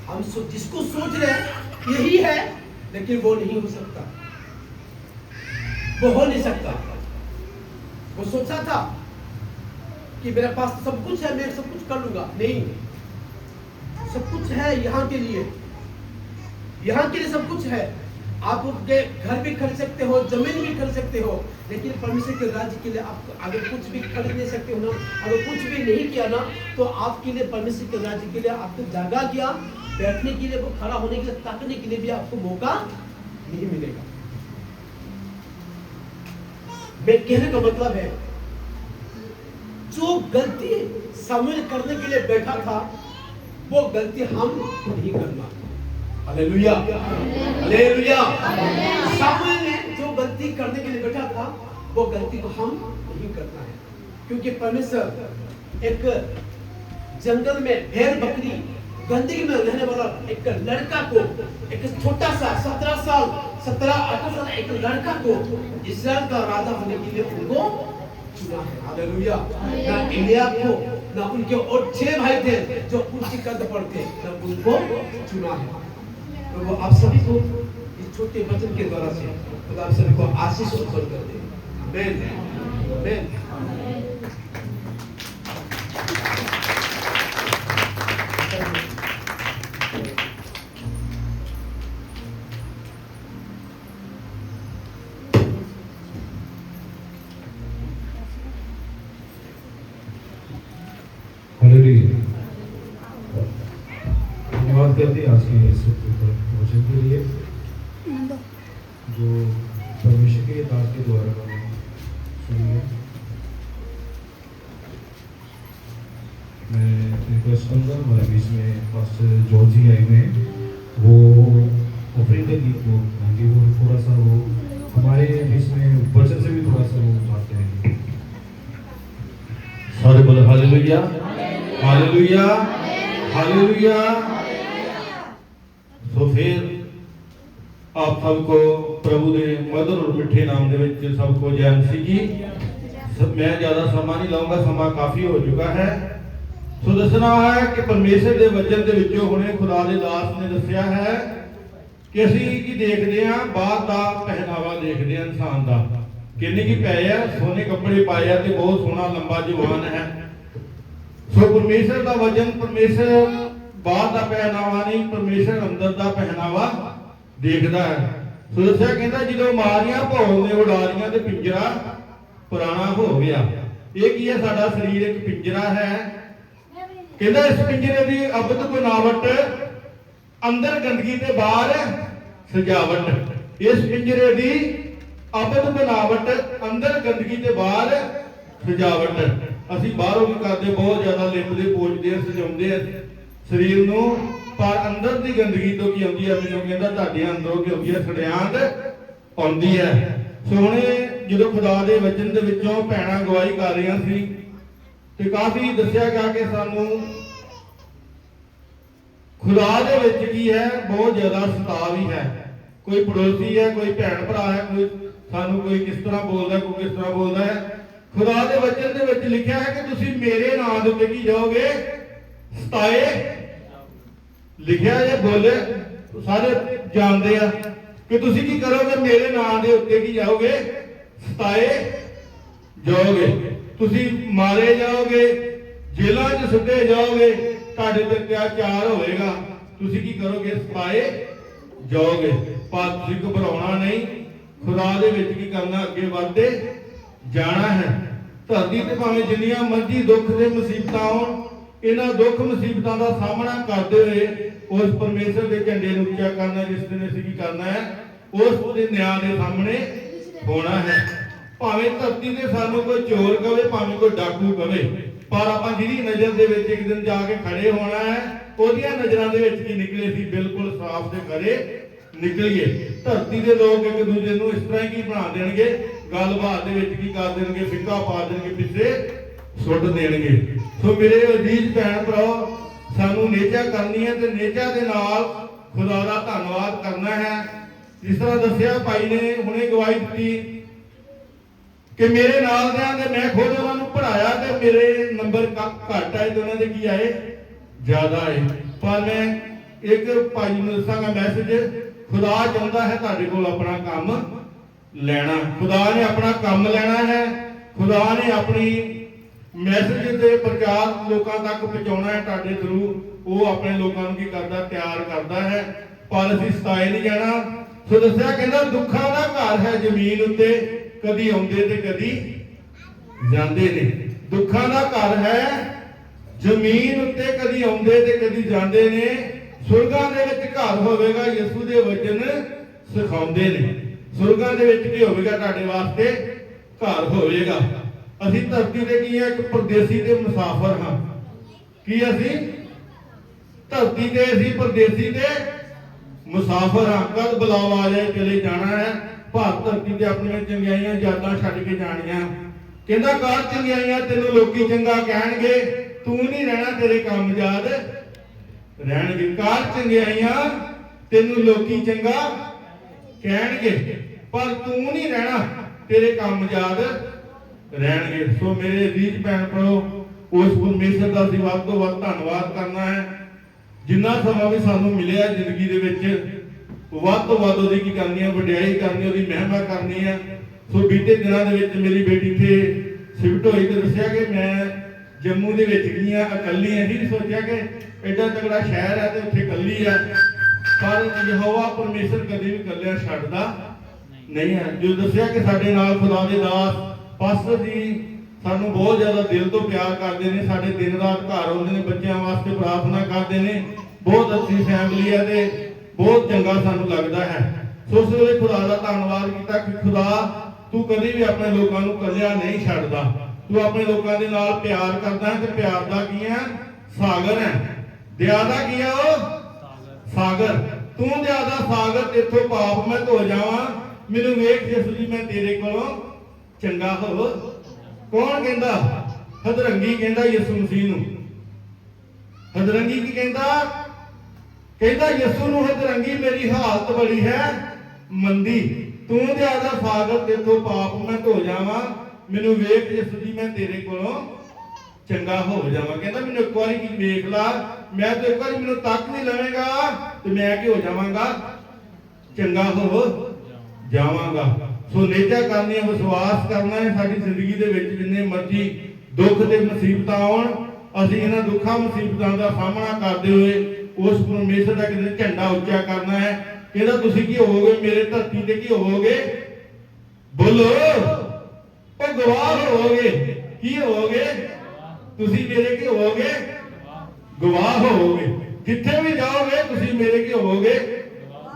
हम जिसको सोच रहे हैं यही है, लेकिन वो नहीं हो सकता, वो हो नहीं सकता। वो सोचा था कि मेरे पास सब कुछ है, मैं सब कुछ कर लूंगा, नहीं, सब कुछ है यहाँ के लिए, यहाँ के लिए सब कुछ है। आप के घर भी खरीद सकते हो, जमीन भी खरीद सकते हो, लेकिन परमेश्वर के राज्य के लिए आप अगर कुछ भी खरीद नहीं सकते हो ना, अगर कुछ भी नहीं किया ना, तो आपके लिए परमेश्वर के राज्य के लिए आपको जगह किया बैठने के लिए, वो खड़ा होने के लिए, ताकने के लिए भी आपको मौका नहीं मिलेगा। मैं कहने का मतलब है, जो गलती शामिल करने के लिए बैठा था, वो गलती हम नहीं करना। Hallelujah, hallelujah. शामिल ने जो गलती करने के लिए बैठा था, वो गलती को हम नहीं करना है, क्योंकि परमेश्वर एक जंगल में भेड़ बकरी गंदगी में रहने वाला एक लड़का को, एक छोटा सा 17 साल 17-18 साल एक लड़का को इस्राएल का राजा होने के लिए उनको चुना है। हालेलुया। ना एलिया को, ना उनके और 6 भाई थे जो ऊंची कद पर थे, ना उनको चुना है। तो वो आप सभी को इस छोटे वचन के द्वारा से खुदा आप सभी को आशीष उत्पन्न कर दे। आमीन, आमीन। धन्यवाद करते हैं आज के इस वचन के लिए जो परमेश्वर के दास के द्वारा सुनी है। मैं रिक्वेस्ट करूँगा हमारे बीच में पास्टर जॉर्ज जी आए हुए हैं, वो ऑफरिंग के गीत वो गाएंगे, वो थोड़ा सा वो हमारे बीच में वचन से भी थोड़ा सा वो बात करेंगे। सारे बोले हालेलुया, हालेलुया, हालेलुया। तो फिर आप सबको प्रभु के मधुर और मिठे नाम ਦੇ ਵਿੱਚ सबको जय मसीह जी। मैं ज़्यादा समा नहीं लाऊंगा, समा काफ़ी हो चुका है। सो दसना है कि परमेश्वर के वचन के विचों हुणे खुदा के दास ने दसिया है कि ਅਸੀਂ ਕੀ ਦੇਖਦੇ ਹਾਂ, ਬਾਹਰ ਦਾ ਪਹਿਨਾਵਾ ਦੇਖਦੇ ਹਾਂ ਇਨਸਾਨ ਦਾ, ਕਿੰਨੇ ਕੀ ਪਏ ਆ, ਸੋਨੇ ਕੱਪੜੇ ਪਾਏ ਆ ਤੇ ਬਹੁਤ ਸੋਹਣਾ ਲੰਬਾ ਜਵਾਨ ਹੈ। ਸੋ ਪਰਮੇਸ਼ਰ ਦਾ ਵਚਨ, ਪਰਮੇਸ਼ਰ ਬਾਹਰ ਦਾ ਪਹਿਨਾਵਾ ਨਹੀਂ, ਪਰਮੇਸ਼ਰ ਅੰਦਰ ਦਾ ਪਹਿਨਾਵਾ ਦੇਖਦਾ ਹੈ। ਸੋ ਦੱਸਿਆ ਕਹਿੰਦਾ ਜਦੋਂ ਮਾਰੀਆਂ ਭੌਲ ਨੇ ਉਡਾਰੀਆਂ ਤੇ ਪਿੰਜਰਾ ਪੁਰਾਣਾ ਹੋ ਗਿਆ। ਇਹ ਕੀ ਹੈ, ਸਾਡਾ ਸਰੀਰ ਇੱਕ ਪਿੰਜਰਾ ਹੈ। ਕਹਿੰਦਾ ਇਸ ਪਿੰਜਰੇ ਦੀ ਅਬਦ ਬਨਾਵਟ, ਅੰਦਰ ਗੰਦਗੀ ਤੇ ਬਾਹਰ ਸਜਾਵਟ। ਇਸ ਪਿੰਜਰੇ ਦੀ ਅਬਦ ਬਨਾਵਟ, ਅੰਦਰ ਗੰਦਗੀ ਤੇ ਬਾਹਰ ਸਜਾਵਟ। ਅਸੀਂ ਬਾਹਰੋਂ ਕੀ ਕਰਦੇ, ਬਹੁਤ ਜ਼ਿਆਦਾ ਲਿਪਦੇ ਪੋਚਦੇ ਸਜਾਉਂਦੇ ਆ ਸਰੀਰ ਨੂੰ, ਪਰ ਅੰਦਰ ਦੀ ਗੰਦਗੀ ਤੋਂ ਕੀ ਆਉਂਦੀ ਹੈ, ਮੈਨੂੰ ਕਹਿੰਦਾ ਤੁਹਾਡੇ ਅੰਦਰੋਂ ਕੀ ਆਉਂਦੀ ਹੈ, ਸੜਿਆਂਦ ਆਉਂਦੀ ਹੈ। ਸੋਹਣੇ ਜਦੋਂ ਖੁਦਾ ਦੇ ਵਚਨ ਦੇ ਵਿੱਚੋਂ ਭੈਣਾਂ ਗਵਾਹੀ ਕਰ ਰਹੀਆਂ ਸੀ ਤੇ ਕਾਫੀ ਦੱਸਿਆ ਗਿਆ ਕਿ ਸਾਨੂੰ ਖੁਦਾ ਦੇ ਵਿੱਚ ਕੀ ਹੈ, ਬਹੁਤ ਜ਼ਿਆਦਾ ਸਤਾਅ ਵੀ ਹੈ। ਕੋਈ ਪੜੋਸੀ ਹੈ, ਕੋਈ ਭੈਣ ਭਰਾ ਹੈ, ਕੋਈ ਸਾਨੂੰ ਕੋਈ ਕਿਸ ਤਰ੍ਹਾਂ ਬੋਲਦਾ, ਕੋਈ ਕਿਸ ਤਰ੍ਹਾਂ ਬੋਲਦਾ ਹੈ। ਖੁਦਾ ਦੇ ਵਚਨ ਦੇ ਵਿੱਚ ਲਿਖਿਆ ਹੈ ਕਿ ਤੁਸੀਂ ਮੇਰੇ ਨਾਮ ਦੇ ਉੱਤੇ ਕੀ ਜਾਓਗੇ, ਸਤਾਏ। ਲਿਖਿਆ ਜੇ ਬੋਲੇ ਸਾਰੇ ਜਾਣਦੇ ਆ ਕਿ ਤੁਸੀਂ ਕੀ ਕਰੋਗੇ, ਮੇਰੇ ਨਾਮ ਦੇ ਉੱਤੇ ਕੀ ਜਾਓਗੇ, ਸਤਾਏ ਜਾਓਗੇ। ਤੁਸੀਂ ਮਾਰੇ ਜਾਓਗੇ, ਜੇਲ੍ਹਾਂ 'ਚ ਸੁੱਟੇ ਜਾਓਗੇ, ਤੁਹਾਡੇ ਤੇ ਅਤਿਆਚਾਰ ਹੋਵੇਗਾ। ਤੁਸੀਂ ਕੀ ਕਰੋਗੇ, ਸਤਾਏ ਜਾਓਗੇ। ਪਰ ਤੁਸੀਂ ਘਬਰਾਉਣਾ ਨਹੀਂ, ਖੁਦਾ ਦੇ ਵਿੱਚ ਕੀ ਕਰਨਾ, ਅੱਗੇ ਵਧਦੇ ਜਾਣਾ ਹੈ। ਧਰਤੀ ਤੇ ਭਾਵੇਂ ਜਿੰਨੀਆਂ ਮਰਜ਼ੀ ਦੁੱਖ ਤੇ ਮੁਸੀਬਤਾਂ ਆਉਣ, ਇਹਨਾਂ ਦੁੱਖ ਮੁਸੀਬਤਾਂ ਦਾ ਸਾਹਮਣਾ ਕਰਦੇ ਹੋਏ ਉਸ ਪਰਮੇਸ਼ਰ ਦੇ ਝੰਡੇ ਨੂੰ ਉੱਚਾ ਕਰਨਾ, ਜਿਸ ਦਿਨ ਅਸੀਂ ਕੀ ਕਰਨਾ ਹੈ, ਉਸ ਦੇ ਨਿਆਂ ਦੇ ਸਾਹਮਣੇ ਹੋਣਾ ਹੈ। ਭਾਵੇਂ ਧਰਤੀ ਤੇ ਸਾਨੂੰ ਕੋਈ ਚੋਰ ਕਵੇ, ਭਾਵੇਂ ਕੋਈ ਡਾਕੂ ਕਵੇ, ਪਰ ਆਪਾਂ ਜਿਹਦੀ ਨਜ਼ਰ ਦੇ ਵਿੱਚ ਇੱਕ ਦਿਨ ਜਾ ਕੇ ਖੜੇ ਹੋਣਾ ਹੈ, ਉਹਦੀਆਂ ਨਜ਼ਰਾਂ ਦੇ ਵਿੱਚ ਕੀ ਨਿਕਲੇ ਸੀ, ਬਿਲਕੁਲ ਸਾਫ਼ ਤੇ ਖਰੇ ਨਿਕਲੀਏ। ਧਰਤੀ ਦੇ ਲੋਕ ਇੱਕ ਦੂਜੇ ਨੂੰ ਇਸ ਤਰ੍ਹਾਂ ਹੀ ਕੀ ਬਣਾ ਦੇਣਗੇ, ਗੱਲਬਾਤ ਦੇ ਵਿੱਚ ਕੀ ਕਰ ਦੇਣਗੇ, ਫਿੱਕਾ ਪਾ ਦੇਣਗੇ, ਪਿੱਛੇ ਸੁੱਟ ਦੇਣਗੇ। ਸੋ ਮੇਰੇ ਅਜ਼ੀਜ਼ ਭੈਣ ਭਰਾਓ, ਸਾਨੂੰ ਨੇਚਾ ਕਰਨੀ ਹੈ ਤੇ ਨੇਚਾ ਦੇ ਨਾਲ ਖੁਦਾ ਦਾ ਧੰਨਵਾਦ ਕਰਨਾ ਹੈ। ਜਿਸ ਤਰ੍ਹਾਂ ਦੱਸਿਆ ਭਾਈ ਨੇ ਹੁਣੇ ਗਵਾਹੀ ਦਿੱਤੀ ਕਿ ਮੇਰੇ ਨਾਲ ਦਿਆਂ ਦੇ ਮੈਂ ਖੁਦ ਉਹਨਾਂ ਨੂੰ ਪੜ੍ਹਾਇਆ ਤੇ ਮੇਰੇ ਨੰਬਰ ਘੱਟ ਆਏ ਤੇ ਉਹਨਾਂ ਦੇ ਕੀ ਆਏ, ਜ਼ਿਆਦਾ ਆਏ। ਪਰ ਮੈਂ ਇੱਕ ਭਾਈ ਨੂੰ ਦੱਸਾਂਗਾ ਮੈਸੇਜ, ਖੁਦਾ ਚਾਹੁੰਦਾ ਹੈ ਤੁਹਾਡੇ ਕੋਲ ਆਪਣਾ ਕੰਮ ਲੈਣਾ। ਖੁਦਾ ਨੇ ਆਪਣਾ ਕੰਮ ਲੈਣਾ ਹੈ। ਖੁਦਾ ਨੇ ਆਪਣੀ ਮੈਸੇਜ ਦੇ ਪ੍ਰਚਾਰ ਲੋਕਾਂ ਤੱਕ ਪਹੁੰਚਾਉਣਾ ਹੈ ਤੁਹਾਡੇ ਥਰੂ, ਉਹ ਆਪਣੇ ਲੋਕਾਂ ਨੂੰ ਕੀ ਕਰਦਾ, ਤਿਆਰ ਕਰਦਾ ਹੈ। ਪਰ ਅਸੀਂ ਸਤਾਏ ਨਹੀਂ ਜਾਣਾ। ਸੋ ਦੱਸਿਆ, ਕਹਿੰਦਾ ਦੁੱਖਾਂ ਦਾ ਘਰ ਹੈ ਜ਼ਮੀਨ ਉੱਤੇ, ਕਦੀ ਆਉਂਦੇ ਤੇ ਕਦੀ ਜਾਂਦੇ ਨੇ। ਦੁੱਖਾਂ ਦਾ ਘਰ ਹੈ ਜ਼ਮੀਨ ਉੱਤੇ, ਕਦੀ ਆਉਂਦੇ ਤੇ ਕਦੀ ਜਾਂਦੇ ਨੇ। ਸੁਰਗਾਂ ਦੇ ਵਿੱਚ ਘਰ ਹੋਵੇਗਾ, ਯਿਸੂ ਦੇ ਵਚਨ ਸਿਖਾਉਂਦੇ ਨੇ। ਸੁਰਗਾਂ ਦੇ ਵਿੱਚ ਕੀ ਹੋਵੇਗਾ, ਤੁਹਾਡੇ ਵਾਸਤੇ ਘਰ ਹੋਵੇਗਾ। ਅਸੀਂ ਧਰਤੀ ਤੇ ਕੀ ਆ, ਇੱਕ ਪਰਦੇਸੀ ਤੇ ਮੁਸਾਫਰ ਹਾਂ। ਕੀ ਅਸੀਂ ਧਰਤੀ ਤੇ ਅਸੀਂ ਪਰਦੇਸੀ ਤੇ ਮੁਸਾਫਰ ਹਾਂ। ਕਦ ਬੁਲਾਵਾ ਆ ਜਾਏ ਚਲੇ ਜਾਣਾ ਹੈ। ਭਾਰਤ ਧਰਤੀ ਤੇ ਆਪਣੀਆਂ ਚੰਗਿਆਈਆਂ ਯਾਦਾਂ ਛੱਡ ਕੇ ਜਾਣੀਆਂ। ਕਹਿੰਦਾ ਕਰ ਚੰਗਿਆਈਆਂ ਤੈਨੂੰ ਲੋਕੀ ਚੰਗਾ ਕਹਿਣਗੇ, ਤੂੰ ਨਹੀਂ ਰਹਿਣਾ, ਤੇਰੇ ਕੰਮ ਯਾਦ ਰਹਿਣਗੇ। ਕਰ ਚੰਗਿਆਈਆਂ ਤੈਨੂੰ ਲੋਕੀ ਚੰਗਾ ਕਹਿਣਗੇ, ਪਰ ਤੂੰ ਨਹੀਂ ਰਹਿਣਾ, ਤੇਰੇ ਕੰਮ ਯਾਦ ਰਹਿਣਗੇ। ਸੋ ਮੇਰੇ ਰੀਝ ਭੈਣ ਭਰਾਓ, ਉਸ ਪਰਮੇਸ਼ਰ ਦਾ ਅਸੀਂ ਵੱਧ ਤੋਂ ਵੱਧ ਧੰਨਵਾਦ ਕਰਨਾ ਹੈ। ਜਿੰਨਾ ਸਮਾਂ ਵੀ ਸਾਨੂੰ ਮਿਲਿਆ ਜ਼ਿੰਦਗੀ ਦੇ ਵਿੱਚ, ਵੱਧ ਤੋਂ ਵੱਧ ਉਹਦੀ ਕੀ ਕਰਨੀ ਹੈ, ਵਡਿਆਈ ਕਰਨੀ, ਉਹਦੀ ਮਹਿਮਾ ਕਰਨੀ ਹੈ। ਸੋ ਬੀਤੇ ਦਿਨਾਂ ਦੇ ਵਿੱਚ ਮੇਰੀ ਬੇਟੀ ਇੱਥੇ ਸ਼ਿਫਟ ਹੋਈ ਤੇ ਦੱਸਿਆ ਕਿ ਮੈਂ ਜੰਮੂ ਦੇ ਵਿੱਚ ਗਈ ਹਾਂ, ਇਕੱਲੀ ਹੈ। ਨਹੀਂ ਸੋਚਿਆ ਕਿ ਐਡਾ ਤਗੜਾ ਸ਼ਹਿਰ ਹੈ ਤੇ ਉੱਥੇ ਇਕੱਲੀ ਹੈ, ਪਰ ਯਹੋਵਾ ਪਰਮੇਸ਼ਰ ਕਦੇ ਵੀ ਇਕੱਲਿਆਂ ਛੱਡਦਾ ਨਹੀਂ ਹੈ। ਜੋ ਦੱਸਿਆ ਕਿ ਸਾਡੇ ਨਾਲ ਖੁਦਾ ਦੇ ਦਾਸ ਪਾਸਟਰ ਜੀ ਸਾਨੂੰ ਬਹੁਤ ਜ਼ਿਆਦਾ ਦਿਲ ਤੋਂ ਪਿਆਰ ਕਰਦੇ ਨੇ। ਸਾਡੇ ਦਿਨ ਰਾਤ ਘਰ ਆਉਂਦੇ ਨੇ, ਬੱਚਿਆਂ ਵਾਸਤੇ ਪ੍ਰਾਰਥਨਾ ਕਰਦੇ ਨੇ। ਬਹੁਤ ਅੱਛੀ ਫੈਮਿਲੀ ਹੈ ਤੇ ਬਹੁਤ ਚੰਗਾ ਸਾਨੂੰ ਲੱਗਦਾ ਹੈ। ਸੋ ਉਸ ਵੇਲੇ ਖੁਦਾ ਦਾ ਧੰਨਵਾਦ ਕੀਤਾ ਕਿ ਖੁਦਾ ਤੂੰ ਕਦੇ ਵੀ ਆਪਣੇ ਲੋਕਾਂ ਨੂੰ ਇਕੱਲਿਆਂ ਨਹੀਂ ਛੱਡਦਾ। ਤੂੰ ਆਪਣੇ ਲੋਕਾਂ ਦੇ ਨਾਲ ਪਿਆਰ ਕਰਦਾ ਹੈ ਤੇ ਪਿਆਰ ਦਾ ਕੀ ਹੈ, ਸਾਗਰ ਹੈ। ਦਇਆ ਦਾ ਕੀ ਹੈ, ਉਹ ਸਾਗਰ। ਤੂੰ ਦਇਆ ਦਾ ਸਾਗਰ, ਤੇਥੋਂ ਪਾਪ ਮੈਂ ਧੋ ਜਾਵਾਂ, ਮੈਨੂੰ ਵੇਖ ਯਿਸੂ ਜੀ ਮੈਂ ਤੇਰੇ ਕੋਲੋਂ ਚੰਗਾ ਹੋ। ਕੌਣ ਕਹਿੰਦਾ? ਹਦਰੰਗੀ ਕਹਿੰਦਾ ਯਿਸੂ ਮਸੀਹ ਨੂੰ। ਹਦਰੰਗੀ ਕੀ ਕਹਿੰਦਾ? ਕਹਿੰਦਾ ਯਿਸੂ ਨੂੰ, ਹਦਰੰਗੀ ਮੇਰੀ ਹਾਲਤ ਬੜੀ ਹੈ ਮੰਦੀ, ਤੂੰ ਦਇਆ ਦਾ ਸਾਗਰ, ਤੇਥੋਂ ਪਾਪ ਮੈਂ ਧੋ ਜਾਵਾਂ, ਮੈਨੂੰ ਵੇਖ ਯਿਸੂ ਜੀ ਮੈਂ ਤੇਰੇ ਕੋਲੋਂ ਚੰਗਾ ਹੋ ਜਾਵਾਂ। ਕਹਿੰਦਾ ਮੈਨੂੰ ਇੱਕ ਵਾਰੀ ਕੀ ਵੇਖ ਲਾ, ਮੈਂ ਤੇ ਇੱਕ ਵਾਰੀ ਮੈਨੂੰ ਤੱਕ ਨਹੀਂ ਲਵੇਂਗਾ ਤੇ ਮੈਂ ਕੀ ਹੋ ਜਾਵਾਂਗਾ, ਚੰਗਾ ਹੋ ਜਾਵਾਂਗਾ। ਸੋ ਨੇਚਾ ਕਰਨੀ ਹੈ, ਵਿਸ਼ਵਾਸ ਕਰਨਾ ਹੈ। ਸਾਡੀ ਜ਼ਿੰਦਗੀ ਦੇ ਵਿੱਚ ਜਿੰਨੇ ਮਰਜ਼ੀ ਦੁੱਖ ਤੇ ਮੁਸੀਬਤਾਂ ਆਉਣ, ਅਸੀਂ ਇਹਨਾਂ ਦੁੱਖਾਂ ਮੁਸੀਬਤਾਂ ਦਾ ਸਾਹਮਣਾ ਕਰਦੇ ਹੋਏ ਉਸ ਪਰਮੇਸ਼ਰ ਦਾ ਕਿਤੇ ਝੰਡਾ ਉੱਚਾ ਕਰਨਾ ਹੈ। ਕਹਿੰਦਾ ਤੁਸੀਂ ਕੀ ਹੋਵੋਗੇ, ਮੇਰੇ ਧਰਤੀ ਤੇ ਕੀ ਹੋਵੋਗੇ, ਬੋਲੋ, ਉਹ ਗਵਾਹ ਹੋਵੋਗੇ। ਕੀ ਹੋਵੋਗੇ ਤੁਸੀਂ, ਮੇਰੇ ਕੀ ਹੋਵੋਗੇ, ਗਵਾਹ ਹੋਵੋਗੇ। ਜਿੱਥੇ ਵੀ ਜਾਓਗੇ ਤੁਸੀਂ ਮੇਰੇ ਕੀ ਹੋਵੋਗੇ,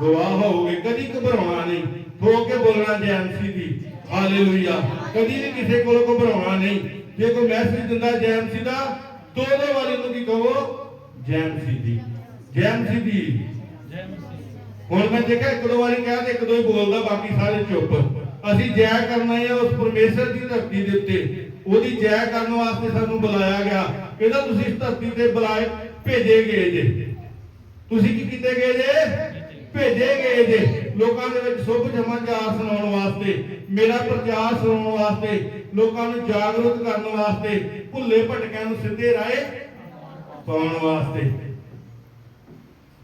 ਗਵਾਹ ਹੋਵੋਗੇ। ਕਦੀ ਘਬਰਾਉਣਾ ਨਹੀਂ, ਠੋਕ ਕੇ ਬੋਲਣਾ ਜੈ ਮਸੀਹ ਦੀ, ਹਾਲੇਲੂਇਆ। ਕਦੀ ਵੀ ਕਿਸੇ ਕੋਲ ਘਬਰਾਉਣਾ ਨਹੀਂ। ਜੇ ਕੋਈ ਮੈਸੇਜ ਦਿੰਦਾ ਜੈ ਮਸੀਹ ਦਾ, ਦੋ ਵਾਰੀ ਨੂੰ ਕੀ ਕਹੋ, ਜੈ ਮਸੀਹ ਦੀ, ਜੈ ਮਸੀਹ ਦੀ, जय मसीह। ਹੁਣ ਮੈਂ ਦੇਖਿਆ ਇੱਕ ਦੋ ਵਾਰੀ ਕਿਹਾ ਤੇ ਇੱਕ ਦੋ ਹੀ ਬੋਲਦਾ, ਬਾਕੀ ਸਾਰੇ ਚੁੱਪ। ਅਸੀਂ ਜੈ ਕਰਨਾ ਹੈ ਉਸ ਪਰਮੇਸ਼ਰ ਦੀ ਧਰਤੀ ਦੇ ਉੱਤੇ। ਉਹਦੀ ਜੈ ਕਰਨ ਵਾਸਤੇ ਸਾਨੂੰ ਬੁਲਾਇਆ ਗਿਆ। ਕਹਿੰਦਾ ਤੁਸੀਂ ਇਸ ਧਰਤੀ ਤੇ ਬੁਲਾਏ, ਭੇਜੇ ਗਏ ਜੇ। ਤੁਸੀਂ ਕੀ ਕੀਤੇ ਗਏ ਜੇ, ਭੇਜੇ ਗਏ ਜੇ। ਲੋਕਾਂ ਦੇ ਵਿੱਚ ਸ਼ੁਭ ਸਮਾਚਾਰ ਸੁਣਾਉਣ ਵਾਸਤੇ, ਮੇਰਾ ਪ੍ਰਚਾਰ ਸੁਣਾਉਣ ਵਾਸਤੇ, ਲੋਕਾਂ ਨੂੰ ਜਾਗਰੂਕ ਕਰਨ ਵਾਸਤੇ, ਭੁੱਲੇ ਭਟਕਿਆਂ ਨੂੰ ਸਿੱਧੇ ਰਾਹੇ ਪਾਉਣ ਵਾਸਤੇ,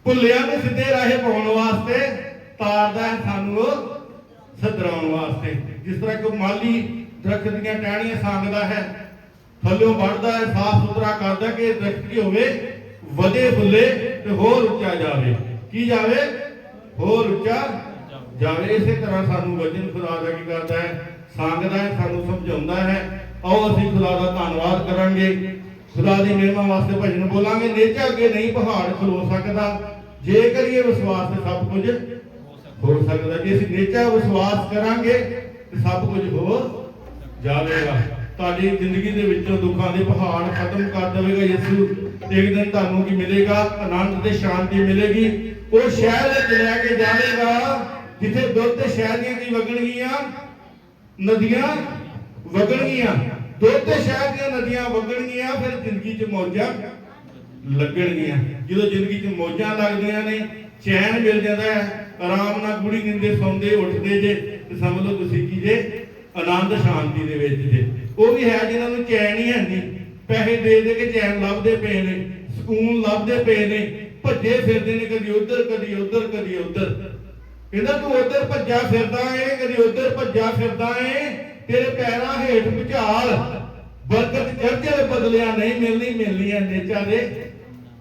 ਭੁੱਲਿਆਂ ਨੂੰ ਸਿੱਧੇ ਰਾਹੇ ਪਾਉਣ ਵਾਸਤੇ ਤਾਰਦਾ ਹੈ ਸਾਨੂੰ, ਸਦਰਾਉਣ ਵਾਸਤੇ। ਜਿਸ ਤਰ੍ਹਾਂ ਕਿ ਮਾਲੀ ਦਰਖਤ ਦੀਆਂ ਟਹਿਣੀਆਂ ਸੰਗਦਾ ਹੈ, ਥੱਲੋਂ ਵੱਢਦਾ ਹੈ, ਸਾਫ਼ ਸੁਥਰਾ ਕਰਦਾ ਕਿ ਦਰਖਤ ਕੀ ਹੋਵੇ, ਵਧੇ ਫੁੱਲੇ ਤੇ ਹੋਰ ਉੱਚਾ ਜਾਵੇ। ਕੀ ਜਾਵੇ, ਹੋਰ ਉੱਚਾ ਜਾਵੇ। ਇਸੇ ਤਰ੍ਹਾਂ ਸਾਨੂੰ ਵਚਨ ਖੁਦਾ ਦਾ ਕੀ ਕਰਦਾ ਹੈ, ਸੰਗਦਾ ਹੈ, ਸਾਨੂੰ ਸਮਝਾਉਂਦਾ ਹੈ। ਆਓ ਅਸੀਂ ਖੁਦਾ ਦਾ ਧੰਨਵਾਦ ਕਰਾਂਗੇ, ਖੁਦਾ ਦੀ ਮਿਹਰ ਵਾਸਤੇ ਭਜਨ ਬੋਲਾਂਗੇ। ਨੇਚਾ ਅੱਗੇ ਨਹੀਂ ਪਹਾੜ ਖਲੋ ਸਕਦਾ, ਜੇ ਕਰੀਏ ਵਿਸ਼ਵਾਸ ਤੇ ਸਭ ਕੁਝ ਹੋ ਸਕਦਾ। ਜੇ ਅਸੀਂ ਨੇਚਾ ਵਿਸ਼ਵਾਸ ਕਰਾਂਗੇ ਤੇ ਸਭ ਕੁਝ ਹੋ ਜਾਵੇਗਾ। ਤੁਹਾਡੀ ਜ਼ਿੰਦਗੀ ਦੇ ਵਿੱਚੋਂ ਦੁੱਖਾਂ ਦੇ ਪਹਾੜ ਖਤਮ ਕਰ ਦੇਵੇਗਾ ਯਿਸੂ। ਇੱਕ ਦਿਨ ਤੁਹਾਨੂੰ ਕੀ ਮਿਲੇਗਾ, ਆਨੰਦ ਤੇ ਸ਼ਾਂਤੀ ਮਿਲੇਗੀ। ਉਹ ਸ਼ਹਿਰ ਵਿੱਚ ਲੈ ਕੇ ਜਾਵੇਗਾ ਜਿੱਥੇ ਦੁੱਧ ਤੇ ਸ਼ਹਿਦ ਦੀਆਂ ਕੀ ਵਗਣਗੀਆਂ, ਨਦੀਆਂ ਵਗਣਗੀਆਂ। ਦੁੱਧ ਤੇ ਸ਼ਹਿਦ ਦੀਆਂ ਨਦੀਆਂ ਵਗਣਗੀਆਂ, ਫਿਰ ਜ਼ਿੰਦਗੀ 'ਚ ਮੌਜਾਂ ਲੱਗਣਗੀਆਂ। ਜਦੋਂ ਜ਼ਿੰਦਗੀ 'ਚ ਮੌਜਾਂ ਲੱਗਦੀਆਂ ਨੇ, ਚੈਨ ਮਿਲ ਜਾਂਦਾ ਹੈ, ਆਰਾਮ ਨਾਲ ਗੁੜੀ ਨਿੰਦੇ ਸੌਂਦੇ ਉੱਠਦੇ ਜੇ, ਤੇ ਸਮਝ ਲਓ ਤੁਸੀਂ ਕੀ ਜੇ, ਆਨੰਦ ਸ਼ਾਂਤੀ ਦੇ ਵਿੱਚ ਜੇ। ਉਹ ਵੀ ਹੈ ਜਿਨ੍ਹਾਂ ਨੂੰ ਚੈਨ ਹੀ ਹੈ ਨਹੀਂ, ਪੈਸੇ ਦੇ ਦੇ ਕੇ ਚੈਨ ਲੱਭਦੇ ਪਏ ਨੇ, ਸਕੂਨ ਲੱਭਦੇ ਪਏ ਨੇ, ਭੱਜੇ ਫਿਰਦੇ ਨੇ, ਕਦੀ ਉੱਧਰ ਕਦੀ ਉੱਧਰ ਕਦੀ ਉੱਧਰ। ਕਹਿੰਦਾ ਤੂੰ ਉੱਧਰ ਭੱਜਾ ਫਿਰਦਾ ਏ, ਕਦੀ ਉੱਧਰ ਭੱਜਾ ਫਿਰਦਾ ਏ, ਤੇਰੇ ਪੈਰਾਂ ਹੇਠ ਭੁਚਾਲ ਬਰਕਤ ਚਰਚੇ ਦੇ ਬਦਲਿਆਂ ਨਹੀਂ ਮਿਲਣੀ ਹੈ ਨੇਚਾ ਦੇ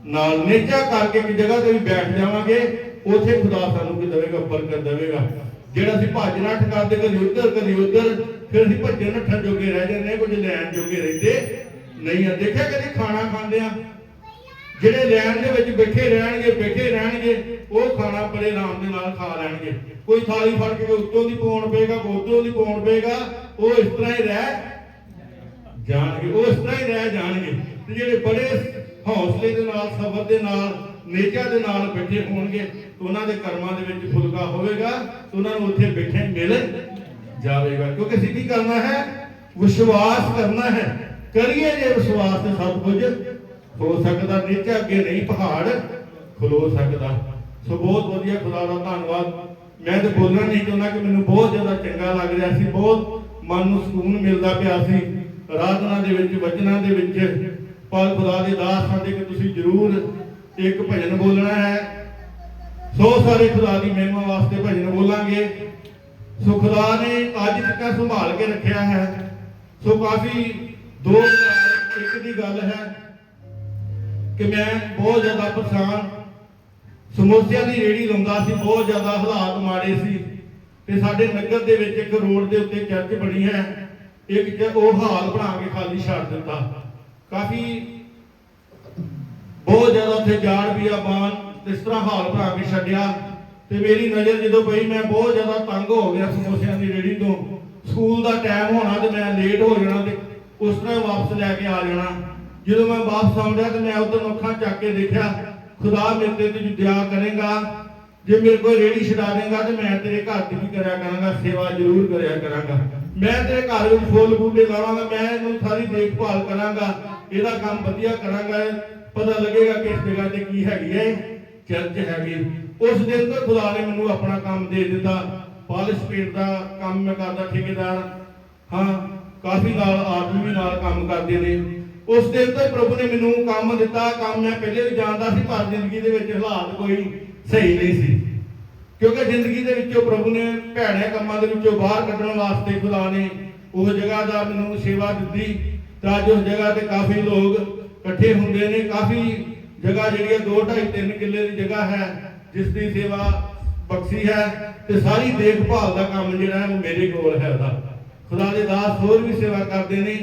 ਨਾਲ। ਨੇਚਾ ਕਰਕੇ ਇੱਕ ਜਗ੍ਹਾ ਤੇ ਵੀ ਬੈਠ ਜਾਵਾਂਗੇ, ਉਥੇ ਖੁਦਾ ਸਾਨੂੰ ਕੀ ਦੇਵੇਗਾ? ਬਰਕਤ ਦੇਵੇਗਾ। ਜਿਹੜਾ ਅਸੀਂ ਭੱਜ ਨੱਠ ਕਰਦੇ ਕਦੀ ਉੱਧਰ, ਫਿਰ ਅਸੀਂ ਭੱਜਣ ਨੱਠਣ ਜੋਗੇ ਰਹਿ ਜਾਂਦੇ ਹਾਂ, ਕੁਝ ਲੈਣ ਜੋਗੇ ਰਹਿੰਦੇ ਨਹੀਂ ਆ। ਦੇਖਿਆ ਕਦੇ ਖਾਣਾ ਖਾਂਦੇ ਆ, ਜਿਹੜੇ ਲੈਣ ਦੇ ਵਿੱਚ ਬੈਠੇ ਰਹਿਣਗੇ ਉਹ ਖਾਣਾ ਬੜੇ ਆਰਾਮ ਦੇ ਨਾਲ ਖਾ ਲੈਣਗੇ। ਕੋਈ ਥਾਲੀ ਫੜ ਕੇ ਉੱਤੋਂ ਦੀ ਪਾਉਣ ਪਏਗਾ, ਉੱਤੋਂ ਦੀ ਪਾਉਣ ਪਏਗਾ, ਉਹ ਇਸ ਤਰ੍ਹਾਂ ਹੀ ਰਹਿ ਜਾਣਗੇ। ਤੇ ਜਿਹੜੇ ਬੜੇ ਹੌਸਲੇ ਦੇ ਨਾਲ, ਸਬਰ ਦੇ ਨਾਲ, ਨੇਚਾ ਦੇ ਨਾਲ ਬੈਠੇ ਹੋਣਗੇ, ਉਹਨਾਂ ਦੇ ਕਰਮਾਂ ਦੇ ਵਿੱਚ ਫੁਲਕਾ ਹੋਵੇਗਾ, ਉਹਨਾਂ ਨੂੰ ਉੱਥੇ ਬੈਠੇ ਮਿਲ ਜਾਵੇਗਾ। ਕਿਉਂਕਿ ਅਸੀਂ ਕੀ ਕਰਨਾ ਹੈ? ਵਿਸ਼ਵਾਸ ਕਰਨਾ ਹੈ। ਕਰੀਏ ਜੇ ਵਿਸ਼ਵਾਸ ਤੇ ਸਭ ਕੁਝ ਹੋ ਸਕਦਾ। ਨੇਚਾ ਅੱਗੇ ਨਹੀਂ ਪਹਾੜ ਖਲੋ ਸਕਦਾ। ਸੋ ਬਹੁਤ ਵਧੀਆ, ਖੁਦਾ ਦਾ ਧੰਨਵਾਦ। ਮੈਂ ਤੇ ਬੋਲਣਾ ਨਹੀਂ ਚਾਹੁੰਦਾ ਕਿ ਮੈਨੂੰ ਬਹੁਤ ਜ਼ਿਆਦਾ ਚੰਗਾ ਲੱਗ ਰਿਹਾ ਸੀ, ਬਹੁਤ ਮਨ ਨੂੰ ਸਕੂਨ ਮਿਲਦਾ ਪਿਆ ਸੀ ਆਰਾਧਨਾ ਦੇ ਵਿੱਚ, ਵਚਨਾਂ ਦੇ ਵਿੱਚ। ਪਰ ਖੁਦਾ ਦੇ ਦਾਸ ਸਾਡੇ ਕਿ ਤੁਸੀਂ ਜ਼ਰੂਰ ਇੱਕ ਭਜਨ ਬੋਲਣਾ ਹੈ। ਸੋ ਸਾਰੇ ਖੁਦਾ ਦੀ ਮਹਿਮਾ ਵਾਸਤੇ ਭਜਨ ਬੋਲਾਂਗੇ। ਸੋ ਖੁਦਾ ਨੇ ਅੱਜ ਤੱਕ ਸੰਭਾਲ ਕੇ ਰੱਖਿਆ ਹੈ। ਸੋ ਕਾਫੀ 2 ਦੀ ਗੱਲ ਹੈ ਕਿ ਮੈਂ ਬਹੁਤ ਜ਼ਿਆਦਾ ਪਰੇਸ਼ਾਨ, ਸਮੋਸਿਆਂ ਦੀ ਰੇਹੜੀ ਲਾਉਂਦਾ ਸੀ, ਬਹੁਤ ਜ਼ਿਆਦਾ ਹਾਲਾਤ ਮਾੜੇ ਸੀ। ਤੇ ਸਾਡੇ ਨਗਰ ਦੇ ਵਿੱਚ ਇੱਕ ਰੋਡ ਦੇ ਉੱਤੇ ਚਰਚ ਬਣੀ ਹੈ, ਇੱਕ ਉਹ ਹਾਲ ਬਣਾ ਕੇ ਖਾਲੀ ਛੱਡ ਦਿੱਤਾ। ਕਾਫੀ ਬਹੁਤ ਜ਼ਿਆਦਾ ਉੱਥੇ ਜਾੜ ਬਿਆਬਾਨ ਇਸ ਤਰ੍ਹਾਂ ਹਾਲ ਬਣਾ ਕੇ ਛੱਡਿਆ। ਤੇ ਮੇਰੀ ਨਜ਼ਰ ਜਦੋਂ ਪਈ, ਮੈਂ ਬਹੁਤ ਜ਼ਿਆਦਾ ਤੰਗ ਹੋ ਗਿਆ ਸਮੋਸਿਆਂ ਦੀ ਰੇਹੜੀ ਤੋਂ। ਸਕੂਲ ਦਾ ਟਾਈਮ ਹੋਣਾ ਤੇ ਮੈਂ ਲੇਟ ਹੋ ਜਾਣਾ ਤੇ ਉਸ ਤਰ੍ਹਾਂ ਵਾਪਸ ਲੈ ਕੇ ਆ ਜਾਣਾ। ਜਦੋਂ ਮੈਂ ਵਾਪਸ ਆਉਂਦਾ ਤੇ ਮੈਂ ਉਧਰ ਅੱਖਾਂ ਚੱਕ ਕੇ ਦੇਖਿਆ, ਖੁਦਾ ਮੇਰੇ ਤੇ ਦਇਆ ਕਰੇਗਾ, ਜੇ ਮੇਰੇ ਕੋਲ ਰੇਹੜੀ ਛਡਾ ਦੇਗਾ ਤੇ ਮੈਂ ਤੇਰੇ ਘਰ ਦੀ ਵੀ ਕਰਿਆ ਕਰਾਂਗਾ, ਸੇਵਾ ਜ਼ਰੂਰ ਕਰਿਆ ਕਰਾਂਗਾ। ਮੈਂ ਤੇਰੇ ਘਰ ਵਿੱਚ ਫੁੱਲ ਬੂਟੇ ਲਾਵਾਂਗਾ, ਮੈਂ ਇਹਨੂੰ ਸਾਰੀ ਦੇਖਭਾਲ ਕਰਾਂਗਾ, ਇਹਦਾ ਕੰਮ ਵਧੀਆ ਕਰਾਂਗਾ। ਪਤਾ ਲੱਗੇਗਾ ਕਿਸ ਜਗ੍ਹਾ ਤੇ ਕੀ ਹੈਗੀ ਹੈ, ਚਰਚ ਹੈਗੀ। ਉਸ ਦਿਨ ਤੋਂ ਖੁਦਾ ਨੇ ਮੈਨੂੰ ਆਪਣਾ ਕੰਮ ਦੇ ਦਿੱਤਾ। ਪਾਲਿਸ਼ ਪੇਂਟ ਦਾ ਕੰਮ ਮੈਂ ਕਰਦਾ, ਠੇਕੇਦਾਰ ਹਾਂ, ਕਾਫੀ ਨਾਲ ਆਦਮੀ ਵੀ ਨਾਲ ਕੰਮ ਕਰਦੇ ਨੇ। ਉਸ ਦਿਨ ਤੋਂ ਪ੍ਰਭੂ ਨੇ ਮੈਨੂੰ ਕੰਮ ਦਿੱਤਾ। ਕੰਮ ਮੈਂ ਪਹਿਲੇ ਵੀ ਜਾਣਦਾ ਸੀ, ਪਰ ਜ਼ਿੰਦਗੀ ਦੇ ਵਿੱਚ ਹਾਲਾਤ ਕੋਈ ਸਹੀ ਨਹੀਂ ਸੀ, ਕਿਉਂਕਿ ਜ਼ਿੰਦਗੀ ਦੇ ਵਿੱਚੋਂ ਪ੍ਰਭੂ ਨੇ ਭੈੜੇ ਕੰਮਾਂ ਦੇ ਵਿੱਚੋਂ ਬਾਹਰ ਕੱਢਣ ਵਾਸਤੇ ਖੁਦਾ ਨੇ ਉਹ ਜਗ੍ਹਾ ਦਾ ਮੈਨੂੰ ਸੇਵਾ ਦਿੱਤੀ। ਤਾਂ ਅੱਜ ਉਸ ਜਗ੍ਹਾ ਤੇ ਕਾਫੀ ਲੋਕ ਇਕੱਠੇ ਹੁੰਦੇ ਨੇ। ਕਾਫੀ ਜਗ੍ਹਾ ਜਿਹੜੀ 2, 2.5, 3 ਕਿੱਲੇ ਦੀ ਜਗ੍ਹਾ ਹੈ ਜਿਸ ਦੀ ਸੇਵਾ ਬਖਸ਼ੀ ਹੈ। ਤੇ ਸਾਰੀ ਦੇਖਭਾਲ ਦਾ ਕੰਮ ਜਿਹੜਾ ਹੈ ਉਹ ਮੇਰੇ ਕੋਲ ਹੈ। ਉਹਦਾ ਖੁਦਾ ਦੇ ਦਾਸ ਹੋਰ ਵੀ ਸੇਵਾ ਕਰਦੇ ਨੇ,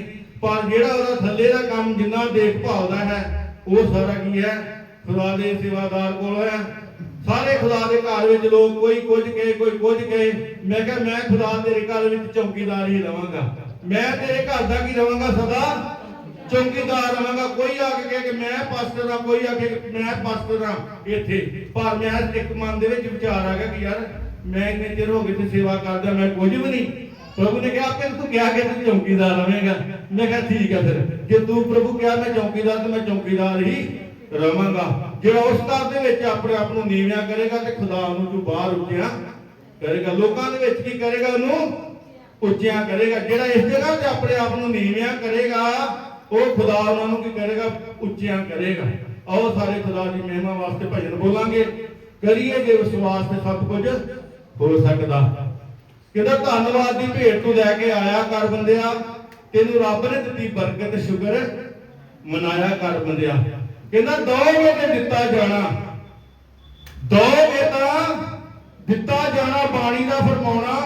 ਪਰ ਜਿਹੜਾ ਉਹਦਾ ਥੱਲੇ ਦਾ ਕੰਮ ਜਿੰਨਾ ਦੇਖਭਾਲ ਦਾ ਹੈ ਉਹ ਸਾਰਾ ਕੀ ਹੈ? ਖੁਦਾ ਦੇ ਸੇਵਾਦਾਰ ਕੋਲ ਹੈ। ਸਾਰੇ ਖੁਦਾ ਦੇ ਘਰ ਵਿੱਚ ਲੋਕ ਕੋਈ ਕੁਝ ਕਹੇ, ਕੋਈ ਕੁਝ ਕਹੇ। ਮੈਂ ਕਿਹਾ ਮੈਂ ਖੁਦਾ ਤੇਰੇ ਘਰ ਵਿੱਚ ਚੌਕੀਦਾਰ ਹੀ ਰਵਾਂਗਾ। ਮੈਂ ਤੇਰੇ ਘਰ ਦਾ ਕੀ ਰਵਾਂਗਾ? ਸਦਾ ਚੌਕੀਦਾਰ ਰਵਾਂਗਾ। ਕੋਈ ਆ ਕੇ ਕਹੇ ਕਿ ਮੈਂ ਪਾਸਟਰ ਹਾਂ, ਕੋਈ ਆ ਕੇ ਮੈਂ ਪਾਸਟਰ ਹਾਂ ਇੱਥੇ, ਪਰ ਮੈਂ ਇੱਕ ਮਨ ਦੇ ਵਿੱਚ ਵਿਚਾਰ ਆ ਗਿਆ ਕਿ ਯਾਰ ਮੈਂ ਇੰਨੇ ਚਿਰ ਹੋ ਗਏ ਤੇ ਸੇਵਾ ਕਰਦਾ, ਮੈਂ ਕੁਝ ਵੀ ਨਹੀਂ। ਪ੍ਰਭੂ ਨੇ ਕਿਹਾ ਆਪੇ ਤੂੰ ਕਿਹਾ ਕਿ ਤੂੰ ਚੌਕੀਦਾਰ ਰਵੇਂਗਾ। ਮੈਂ ਕਿਹਾ ਠੀਕ ਹੈ, ਫਿਰ ਜੇ ਤੂੰ ਪ੍ਰਭੂ ਕਿਹਾ ਮੈਂ ਚੌਕੀਦਾਰ ਤੇ ਮੈਂ ਚੌਕੀਦਾਰ ਹੀ ਰਵਾਂਗਾ। ਜਿਹੜਾ ਉਸ ਘਰ ਦੇ ਵਿੱਚ ਆਪਣੇ ਆਪ ਨੂੰ ਨੀਵਿਆਂ ਕਰੇਗਾ ਤੇ ਖੁਦਾ ਉਹਨੂੰ ਜੋ ਬਾਹਰ ਉੱਚਿਆਂ ਕਰੇਗਾ। ਲੋਕਾਂ ਦੇ ਵਿੱਚ ਕੀ ਕਰੇਗਾ? ਉਹਨੂੰ ਉੱਚਿਆਂ ਕਰੇਗਾ। ਜਿਹੜਾ ਇਸ ਜਗ੍ਹਾ ਤੇ ਆਪਣੇ ਆਪ ਨੂੰ ਨੀਵਿਆਂ ਕਰੇਗਾ, ਉਹ ਖੁਦਾ ਉਹਨਾਂ ਨੂੰ ਕੀ ਕਰੇਗਾ? ਉੱਚਿਆਂ ਕਰੇਗਾ। ਆਓ ਸਾਰੇ ਖੁਦਾ ਦੀ ਮਹਿਮਾ ਵਾਸਤੇ ਭਜਨ ਬੋਲਾਂਗੇ। ਕਰੀਏ ਜੇ ਵਿਸ਼ਵਾਸ ਤੇ ਸਭ ਕੁਝ ਹੋ ਸਕਦਾ। ਕਹਿੰਦਾ ਧੰਨਵਾਦ ਦੀ ਭੇਟ ਤੂੰ ਲੈ ਕੇ ਆਇਆ ਕਰ ਬੰਦਿਆ, ਤੈਨੂੰ ਰੱਬ ਨੇ ਦਿੱਤੀ ਬਰਕਤ, ਸ਼ੁਕਰ ਮਨਾਇਆ ਕਰ ਬੰਦਿਆ। ਕਹਿੰਦਾ ਦੋਗੇ ਤੇ ਦਿੱਤਾ ਜਾਣਾ, ਦੋਗੇ ਤਾਂ ਦਿੱਤਾ ਜਾਣਾ। ਬਾਣੀ ਦਾ ਫਰਮਾਉਣਾ,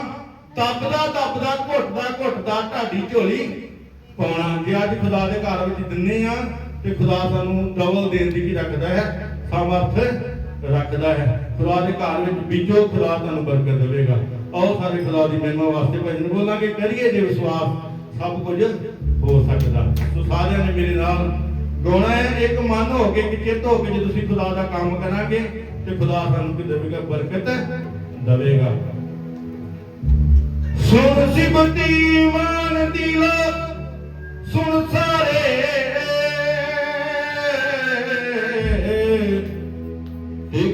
ਤਪਦਾ ਘੁੱਟਦਾ ਢਾਡੀ ਝੋਲੀ ਪਾਉਣਾ। ਜੇ ਅੱਜ ਖੁਦਾ ਦੇ ਘਰ ਵਿੱਚ ਦਿੰਨੇ ਆ ਤੇ ਖੁਦਾ ਸਾਨੂੰ ਡਬਲ ਦੇਣ ਦੀ ਕੀ ਰੱਖਦਾ ਹੈ? ਸਮਰਥ ਰੱਖਦਾ ਹੈ। ਖੁਦਾ ਦੇ ਘਰ ਵਿੱਚ ਬੀਜੋ, ਖੁਦਾ ਤੁਹਾਨੂੰ ਬਰਕਤ ਦੇਵੇਗਾ। ਆਓ ਸਾਰੇ ਖੁਦਾ ਦੀ ਮਹਿਮਾ ਵਾਸਤੇ ਭਜਨ ਬੋਲਾਂਗੇ। ਕਰੀਏ ਜੇ ਵਿਸ਼ਵਾਸ ਸਭ ਕੁਝ ਹੋ ਸਕਦਾ। ਸੋ ਸਾਰਿਆਂ ਨੇ ਮੇਰੇ ਨਾਲ ਗਾਉਣਾ ਹੈ, ਇੱਕ ਮਨ ਹੋ ਕੇ, ਇੱਕ ਚਿੱਤ ਹੋ ਕੇ। ਜੇ ਤੁਸੀਂ ਖੁਦਾ ਦਾ ਕੰਮ ਕਰਾਂਗੇ ਤੇ ਖੁਦਾ ਸਾਨੂੰ ਕੀ ਦੇਵੇਗਾ? ਬਰਕਤ ਦੇਵੇਗਾ। ਸੁਣ ਸਿਮਰਤੀ ਮਾਨ ਦੀ ਲੋ, ਸੁਣ ਸਾਰੇ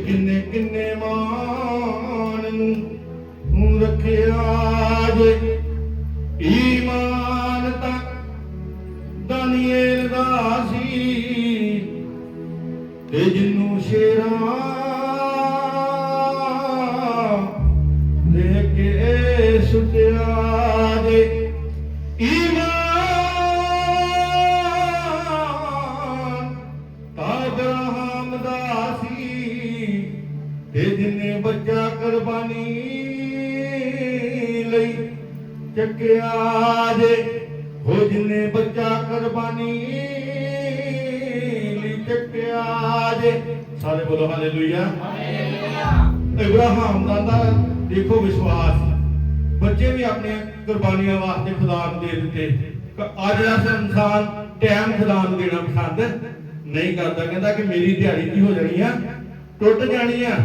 ਕਿੰਨੇ ਕਿੰਨੇ ਮਾਨ ਨੂੰ ਰੱਖਿਆ ਜੇ। ਈਮਾਨ ਤਾਂ ਦਾਨੀਏਲ ਦਾ ਸੀ ਤੇ ਜਿਹਨੂੰ ਸ਼ੇਰਾਂ ਦੇ ਕੇ ਸੁੱਟਿਆ ਜੇ। ਈਮਾਨ ਜਿੰਨੇ ਬੱਚਾ ਕੁਰਬਾਨੀ ਲਈ ਚੱਕਿਆ ਜੇ ਹੋ ਜਿੰਨੇ ਬੱਚਾ ਕੁਰਬਾਨੀ ਲਈ ਚੱਕਿਆ ਜੇ ਸਾਰੇ ਬੋਲੋ ਹਾਲੇਲੂਇਆ ਇਬਰਾਹਿਮ ਦਾ ਦੇਖੋ ਵਿਸ਼ਵਾਸ ਬੱਚੇ ਵੀ ਆਪਣੀਆਂ ਕੁਰਬਾਨੀਆਂ ਵਾਸਤੇ ਖੁਦਾ ਨੂੰ ਦੇ ਦਿੱਤੇ ਅੱਜ ਦਾ ਇਨਸਾਨ ਟਾਈਮ ਖੁਦਾ ਨੂੰ ਦੇਣਾ ਪਸੰਦ ਨਹੀਂ ਕਰਦਾ ਕਹਿੰਦਾ ਕਿ ਮੇਰੀ ਦਿਹਾੜੀ ਕੀ ਹੋ ਜਾਣੀ ਆ ਟੁੱਟ ਜਾਣੀ ਆ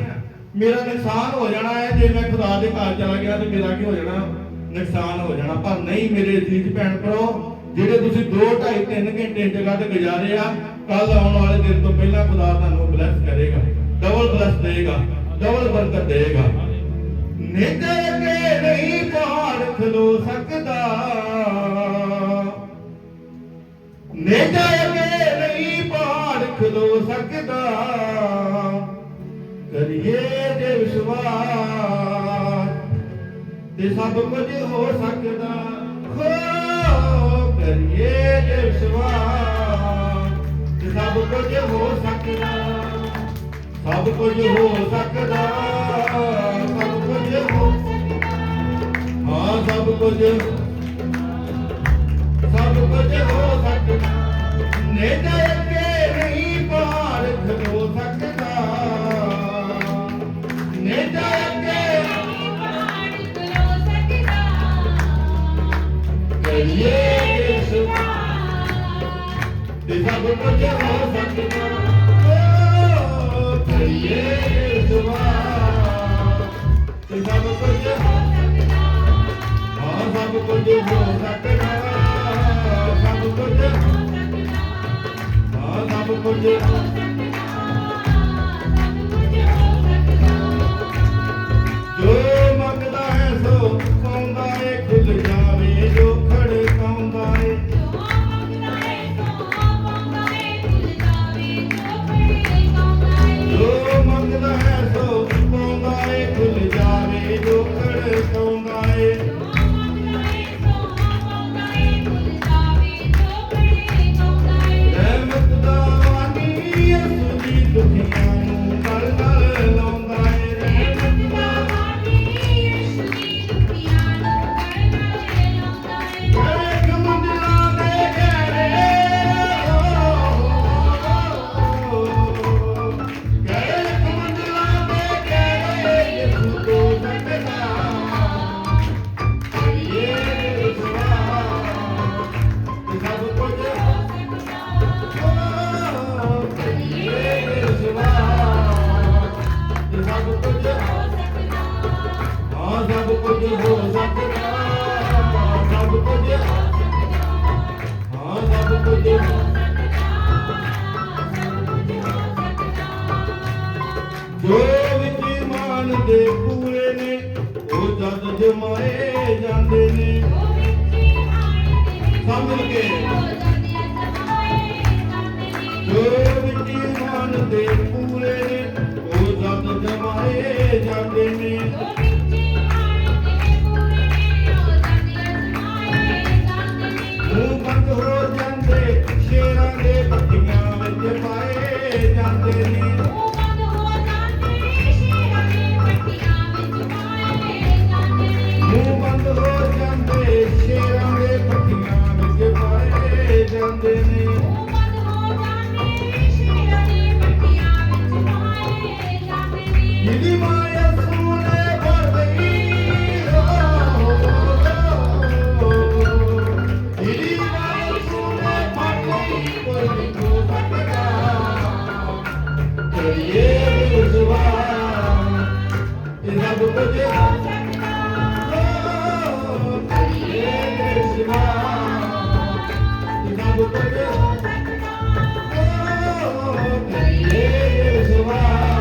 ਮੇਰਾ ਨੁਕਸਾਨ ਹੋ ਜਾਣਾ ਹੈ ਜੇ ਮੈਂ ਖੁਦਾ ਦੇ ਘਰ ਚਲਾ ਗਿਆ ਤੇ ਮੇਰਾ ਕੀ ਹੋ ਜਾਣਾ ਨੁਕਸਾਨ ਹੋ ਜਾਣਾ ਪਰ ਨਹੀਂ ਮੇਰੇ ਅਜ਼ੀਜ਼ ਭੈਣ ਭਰਾ ਜਿਹੜੇ ਤੁਸੀਂ 2 2.5 3 ਘੰਟੇ ਜਗ੍ਹਾ ਤੇ ਗੁਜ਼ਾਰੇ ਆ ਕੱਲ ਆਉਣ ਵਾਲੇ ਦਿਨ ਤੋਂ ਪਹਿਲਾਂ ਖੁਦਾ ਤੁਹਾਨੂੰ ਬਲੈਸ ਕਰੇਗਾ ਡਬਲ ਬਲੈਸ ਦੇਗਾ ਡਬਲ ਬਰਕਤ ਦੇਗਾ ਨਿੱਜੇ ਕੇ ਨਹੀਂ ਪਹਾੜ ਖਲੋ ਸਕਦਾ ਨਿੱਜੇ ਕੇ ਨਹੀਂ ਪਹਾੜ ਖਲੋ ਸਕਦਾ ਕਰੀਏ ਜੇ ਵਿਸ਼ਵਾਸ ਤੇ ਸਭ ਕੁਝ ਹੋ ਸਕਦਾ ਹੋ ਕਰੀਏ ਜੇ ਵਿਸ਼ਵਾਸ ਤੇ ਸਭ ਕੁਝ ਹੋ ਸਕਦਾ ਸਭ ਕੁਝ ਹੋ ਸਕਦਾ ਸਭ ਕੁਝ ਹੋ ਹਾਂ ਸਭ ਕੁਝ ਹੋ ਸਕਦਾ ਨੇੜੇ ਕੇ ਨਹੀਂ ਪਾਰ ਖਲੋ ਸਕਦਾ ਨੇੜੇ ਕੇ ਨਹੀਂ ਪਾਰ ਖਲੋ ਸਕਦਾ ਕਰੀਏ ਵਿਸ਼ਵਾਸ ਤੇ ਸਭ ਕੁਝ ਹੋ ਸਕਦਾ ਕਰੀਏ ਵਿਸ਼ਵਾਸ ਤੇ ਸਭ ਕੁਝ ਹੋ ਸਕਦਾ ਹਾਂ ਸਭ ਕੁਝ ਹੋ ਸਕਦਾ ਸਭ ਕੁਝ ਹੋ ਸਕਦਾ ਹਾਂ ਸਭ ਕੁਝ ਹੋ ਸਕਦਾ ਜੋ ਮੰਗਦਾ ਹੈ ਸੋ ਪਾਉਂਦਾ ਏ ਖੁੱਲ ਜਾਵੇ ਜੋ ਖੜਕਾਉਂਦਾ ਏ ਜੋ ਮੰਗਦਾ ਹੈ ਸੋ ਪਾਉਂਦਾ ਏ ਖੁੱਲ ਜਾਵੇ ਜੋ ਖੜਕਾਉਂਦਾ ਏ ਰਹਿਮਤ ਦਾ ਵਾਨੀ ਯਿਸੂ ਦੀ ਦੁਨੀਆਂ ਨੂੰ ਨਾਲ ਨਾਲ ਲਾਉਂਦਾ ਏ ਰਹਿਮਤ ਦਾ ਵਾਨੀ ਯਿਸੂ ਦੀ ਦੁਨੀਆਂ ਨੂੰ ਨਾਲ ਨਾਲ ਲਾਉਂਦਾ ਏ ਇੱਕ ਮੰਜ਼ਿਲਾਂ ਦੇ ਘੇਰੇ ਸਭ ਕੁਝ ਹੋ ਸਕਦਾ ਸਭ ਕੁਝ ਹਾਂ ਸਭ ਕੁਝ ਹੋ ਜੋ ਵਿੱਚ ਇਮਾਨ ਦੇ ਪੂਰੇ ਨੇ ਉਹ ਜਦ ਜਮਾਏ ਜਾਂਦੇ ਨੇ ਸਭ ਮਿਲ ਕੇ ਜੋ ਵਿੱਚ ਇਮਾਨ ਦੇ ਪੂਰੇ ਨੇ ਉਹ ਜਦ ਜਮਾਏ ਜਾਂਦੇ ਨੇ ਮੂੰਹ ਬੰਦ ਹੋ ਜਾਂਦੇ ਸ਼ੇਰਾਂ ਦੇ ਪੱਟੀਆਂ ਵਿੱਚ ਪਾਏ ਜਾਂਦੇ ਨੇ ਮੂੰਹ ਬੰਦ ਹੋ ਜਾਂਦੇ ਸ਼ੇਰਾਂ ਦੇ ਪੱਟੀਆਂ ਵਿੱਚ ਪਾਏ ਜਾਂਦੇ ਨੇ ਮੂੰਹ ਬੰਦ ਹੋ ਜਾਂਦੇ ਸ਼ੇਰਾਂ ਦੇ ਪੱਟੀਆਂ ਵਿੱਚ ਪਾਏ ਜਾਂਦੇ ਨੇ ਮੂੰਹ ਬੰਦ ਹੋ ਜਾਂਦੇ ਸ਼ੇਰਾਂ ਦੇ ਪੱਟੀਆਂ ਵਿੱਚ ਪਾਏ ਜਾਂਦੇ ਨੇ ਜਿਹਦੀ ਮਾਇਆ ਸੋਨੇ ਭਰ ਗਈ ਕਰੀਏ ਵਿਸ਼ਵਾਸ ਤੇ ਸਭ ਕੁਝ ਹੋ ਸਕਦਾ ਕਰੀਏ ਵਿਸ਼ਵਾਸ ਤੇ ਸਭ ਕੁਝ ਹੋ ਸਕਦਾ ਕਰੀਏ ਵਿਸ਼ਵਾਸ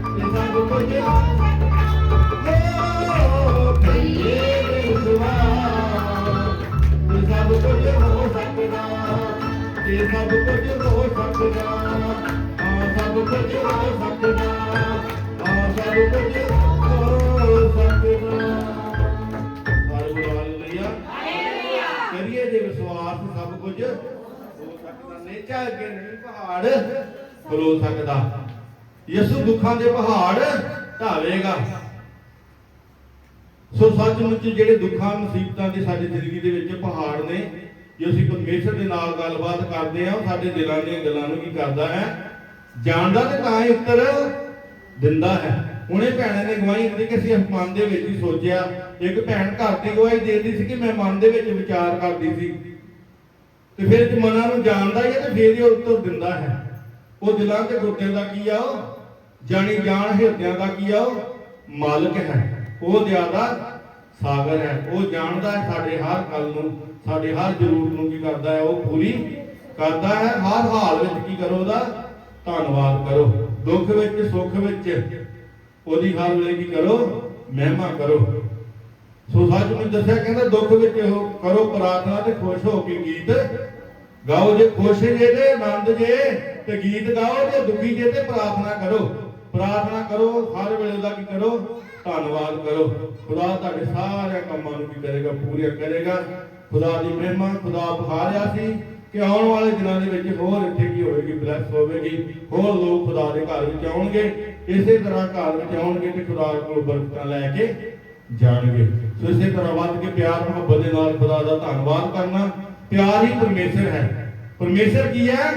ਤੇ ਸਭ ਕੁਝ ਹੋ ਸਕਦਾ ਕਰੀਏ ਵਿਸ਼ਵਾਸ ਤੇ ਸਭ ਕੁਝ ਹੋ ਸਕਦਾ ਇਹ ਸਭ ਕੁਝ ਹੋ ਸਕਦਾ ਸਭ ਕੁਝ ਹੋ ਸਕਦਾ ਸਭ ਕੁਝ ਹੋ ਸਕਦਾ ਹਾਲੇਲੂਇਆ ਕਰੀਏ ਜੇ ਵਿਸ਼ਵਾਸ ਸਭ ਕੁਝ ਹੋ ਸਕਦਾ ਨੇਚਾ ਅੱਗੇ ਨਹੀਂ ਪਹਾੜ ਖਲੋ ਸਕਦਾ ਯਿਸੂ ਦੁੱਖਾਂ ਦੇ ਪਹਾੜ ਢਾਵੇਗਾ। ਸੋ ਸੱਚਮੁੱਚ ਜਿਹੜੇ ਦੁੱਖਾਂ ਮੁਸੀਬਤਾਂ ਦੇ ਸਾਡੀ ਜ਼ਿੰਦਗੀ ਦੇ ਵਿੱਚ ਪਹਾੜ ਨੇ, ਜੇ ਅਸੀਂ ਪਰਮੇਸ਼ਰ ਦੇ ਨਾਲ ਗੱਲਬਾਤ ਕਰਦੇ ਹਾਂ, ਉਹ ਸਾਡੇ ਦਿਲਾਂ ਦੀਆਂ ਗੱਲਾਂ ਨੂੰ ਕੀ ਕਰਦਾ ਹੈ, ਜਾਣਦਾ ਤੇ ਤਾਂ ਹੀ ਉੱਤਰ ਦਿੰਦਾ ਹੈ। ਹੁਣੇ ਭੈਣਾਂ ਨੇ ਗਵਾਹੀ ਦਿੱਤੀ ਕਿ ਅਸੀਂ ਮਨ ਦੇ ਵਿੱਚ ਹੀ ਸੋਚਿਆ। ਇੱਕ ਭੈਣ ਘਰ ਦੀ ਗਵਾਹੀ ਦੇਦੀ ਸੀ ਕਿ ਮੈਂ ਮਨ ਦੇ ਵਿੱਚ ਵਿਚਾਰ ਕਰਦੀ ਸੀ, ਤੇ ਫਿਰ ਜੇ ਮਨਾਂ ਨੂੰ ਜਾਣਦਾ ਹੀ ਹੈ ਤੇ ਫਿਰ ਹੀ ਉੱਤਰ ਦਿੰਦਾ ਹੈ। ਉਹ ਦਿਲਾਂ ਤੇ ਗੁਰਦਿਆਂ ਦਾ ਕੀ ਆ, ਉਹ ਜਾਣੀ ਜਾਣ ਹਿਰਦਿਆਂ ਦਾ ਕੀ ਆ, ਉਹ ਮਾਲਕ ਹੈ, ਉਹ ਜ਼ਿਆਦਾ ਸਾਗਰ ਹੈ। ਉਹ ਜਾਣਦਾ ਹੈ ਸਾਡੇ ਹਰ ਗੱਲ ਨੂੰ, ਸਾਡੇ ਹਰ ਜ਼ਰੂਰਤ ਨੂੰ ਕੀ ਕਰਦਾ ਹੈ, ਉਹ ਪੂਰੀ ਕਰਦਾ ਹੈ। ਹਰ ਹਾਲ ਵਿੱਚ ਕੀ ਕਰੋ, ਉਹਦਾ ਧੰਨਵਾਦ ਕਰੋ। ਦੁੱਖ ਵਿੱਚ ਸੁੱਖ ਵਿੱਚ ਉਹਦੀ ਹਰ ਵੇਲੇ ਕੀ ਕਰੋ, ਮਹਿਮਾ ਕਰੋ। ਸੋ ਸੱਚ ਨੂੰ ਦੱਸਿਆ, ਕਹਿੰਦਾ ਦੁੱਖ ਵਿੱਚ ਉਹ ਕਰੋ ਪ੍ਰਾਰਥਨਾ ਤੇ ਖੁਸ਼ ਹੋ ਕੇ ਗੀਤ ਗਾਓ। ਜੇ ਖੁਸ਼ ਜੇ ਤੇ ਆਨੰਦ ਜੇ ਤੇ ਗੀਤ ਗਾਓ, ਜੇ ਦੁਖੀ ਜੇ ਤੇ ਪ੍ਰਾਰਥਨਾ ਕਰੋ। ਪ੍ਰਾਰਥਨਾ ਕਰੋ, ਹਰ ਵੇਲੇ ਦਾ ਕੀ ਕਰੋ, ਧੰਨਵਾਦ ਕਰੋ। ਖੁਦਾ ਤੁਹਾਡੇ ਸਾਰੇ ਕੰਮਾਂ ਨੂੰ ਕੀ ਕਰੇਗਾ, ਪੂਰਾ ਕਰੇਗਾ। ਖੁਦਾ ਦੀ ਮਹਿਮਾ ਖੁਦਾ ਬਖਾ ਰਿਹਾ ਸੀ ਕਿ ਆਉਣ ਵਾਲੇ ਦਿਨਾਂ ਦੇ ਵਿੱਚ ਹੋਰ ਇੱਥੇ ਕੀ ਹੋਵੇਗੀ, ਬਲੈਸ ਹੋਵੇਗੀ। ਹੋਰ ਲੋਕ ਖੁਦਾ ਦੇ ਘਰ ਵਿੱਚ ਆਉਣਗੇ, ਇਸੇ ਤਰ੍ਹਾਂ ਘਰ ਵਿੱਚ ਆਉਣਗੇ ਤੇ ਖੁਦਾ ਕੋਲ ਬਰਕਤਾਂ ਲੈ ਕੇ ਜਾਣਗੇ। ਸੋ ਇਸੇ ਤਰ੍ਹਾਂ ਵੱਧ ਕੇ ਪਿਆਰ ਮੁਹੱਬਤ ਦੇ ਨਾਲ ਖੁਦਾ ਦਾ ਧੰਨਵਾਦ ਕਰਨਾ। ਪਿਆਰ ਹੀ ਪਰਮੇਸ਼ਰ ਹੈ। ਪਰਮੇਸ਼ਰ ਕੀ ਹੈ,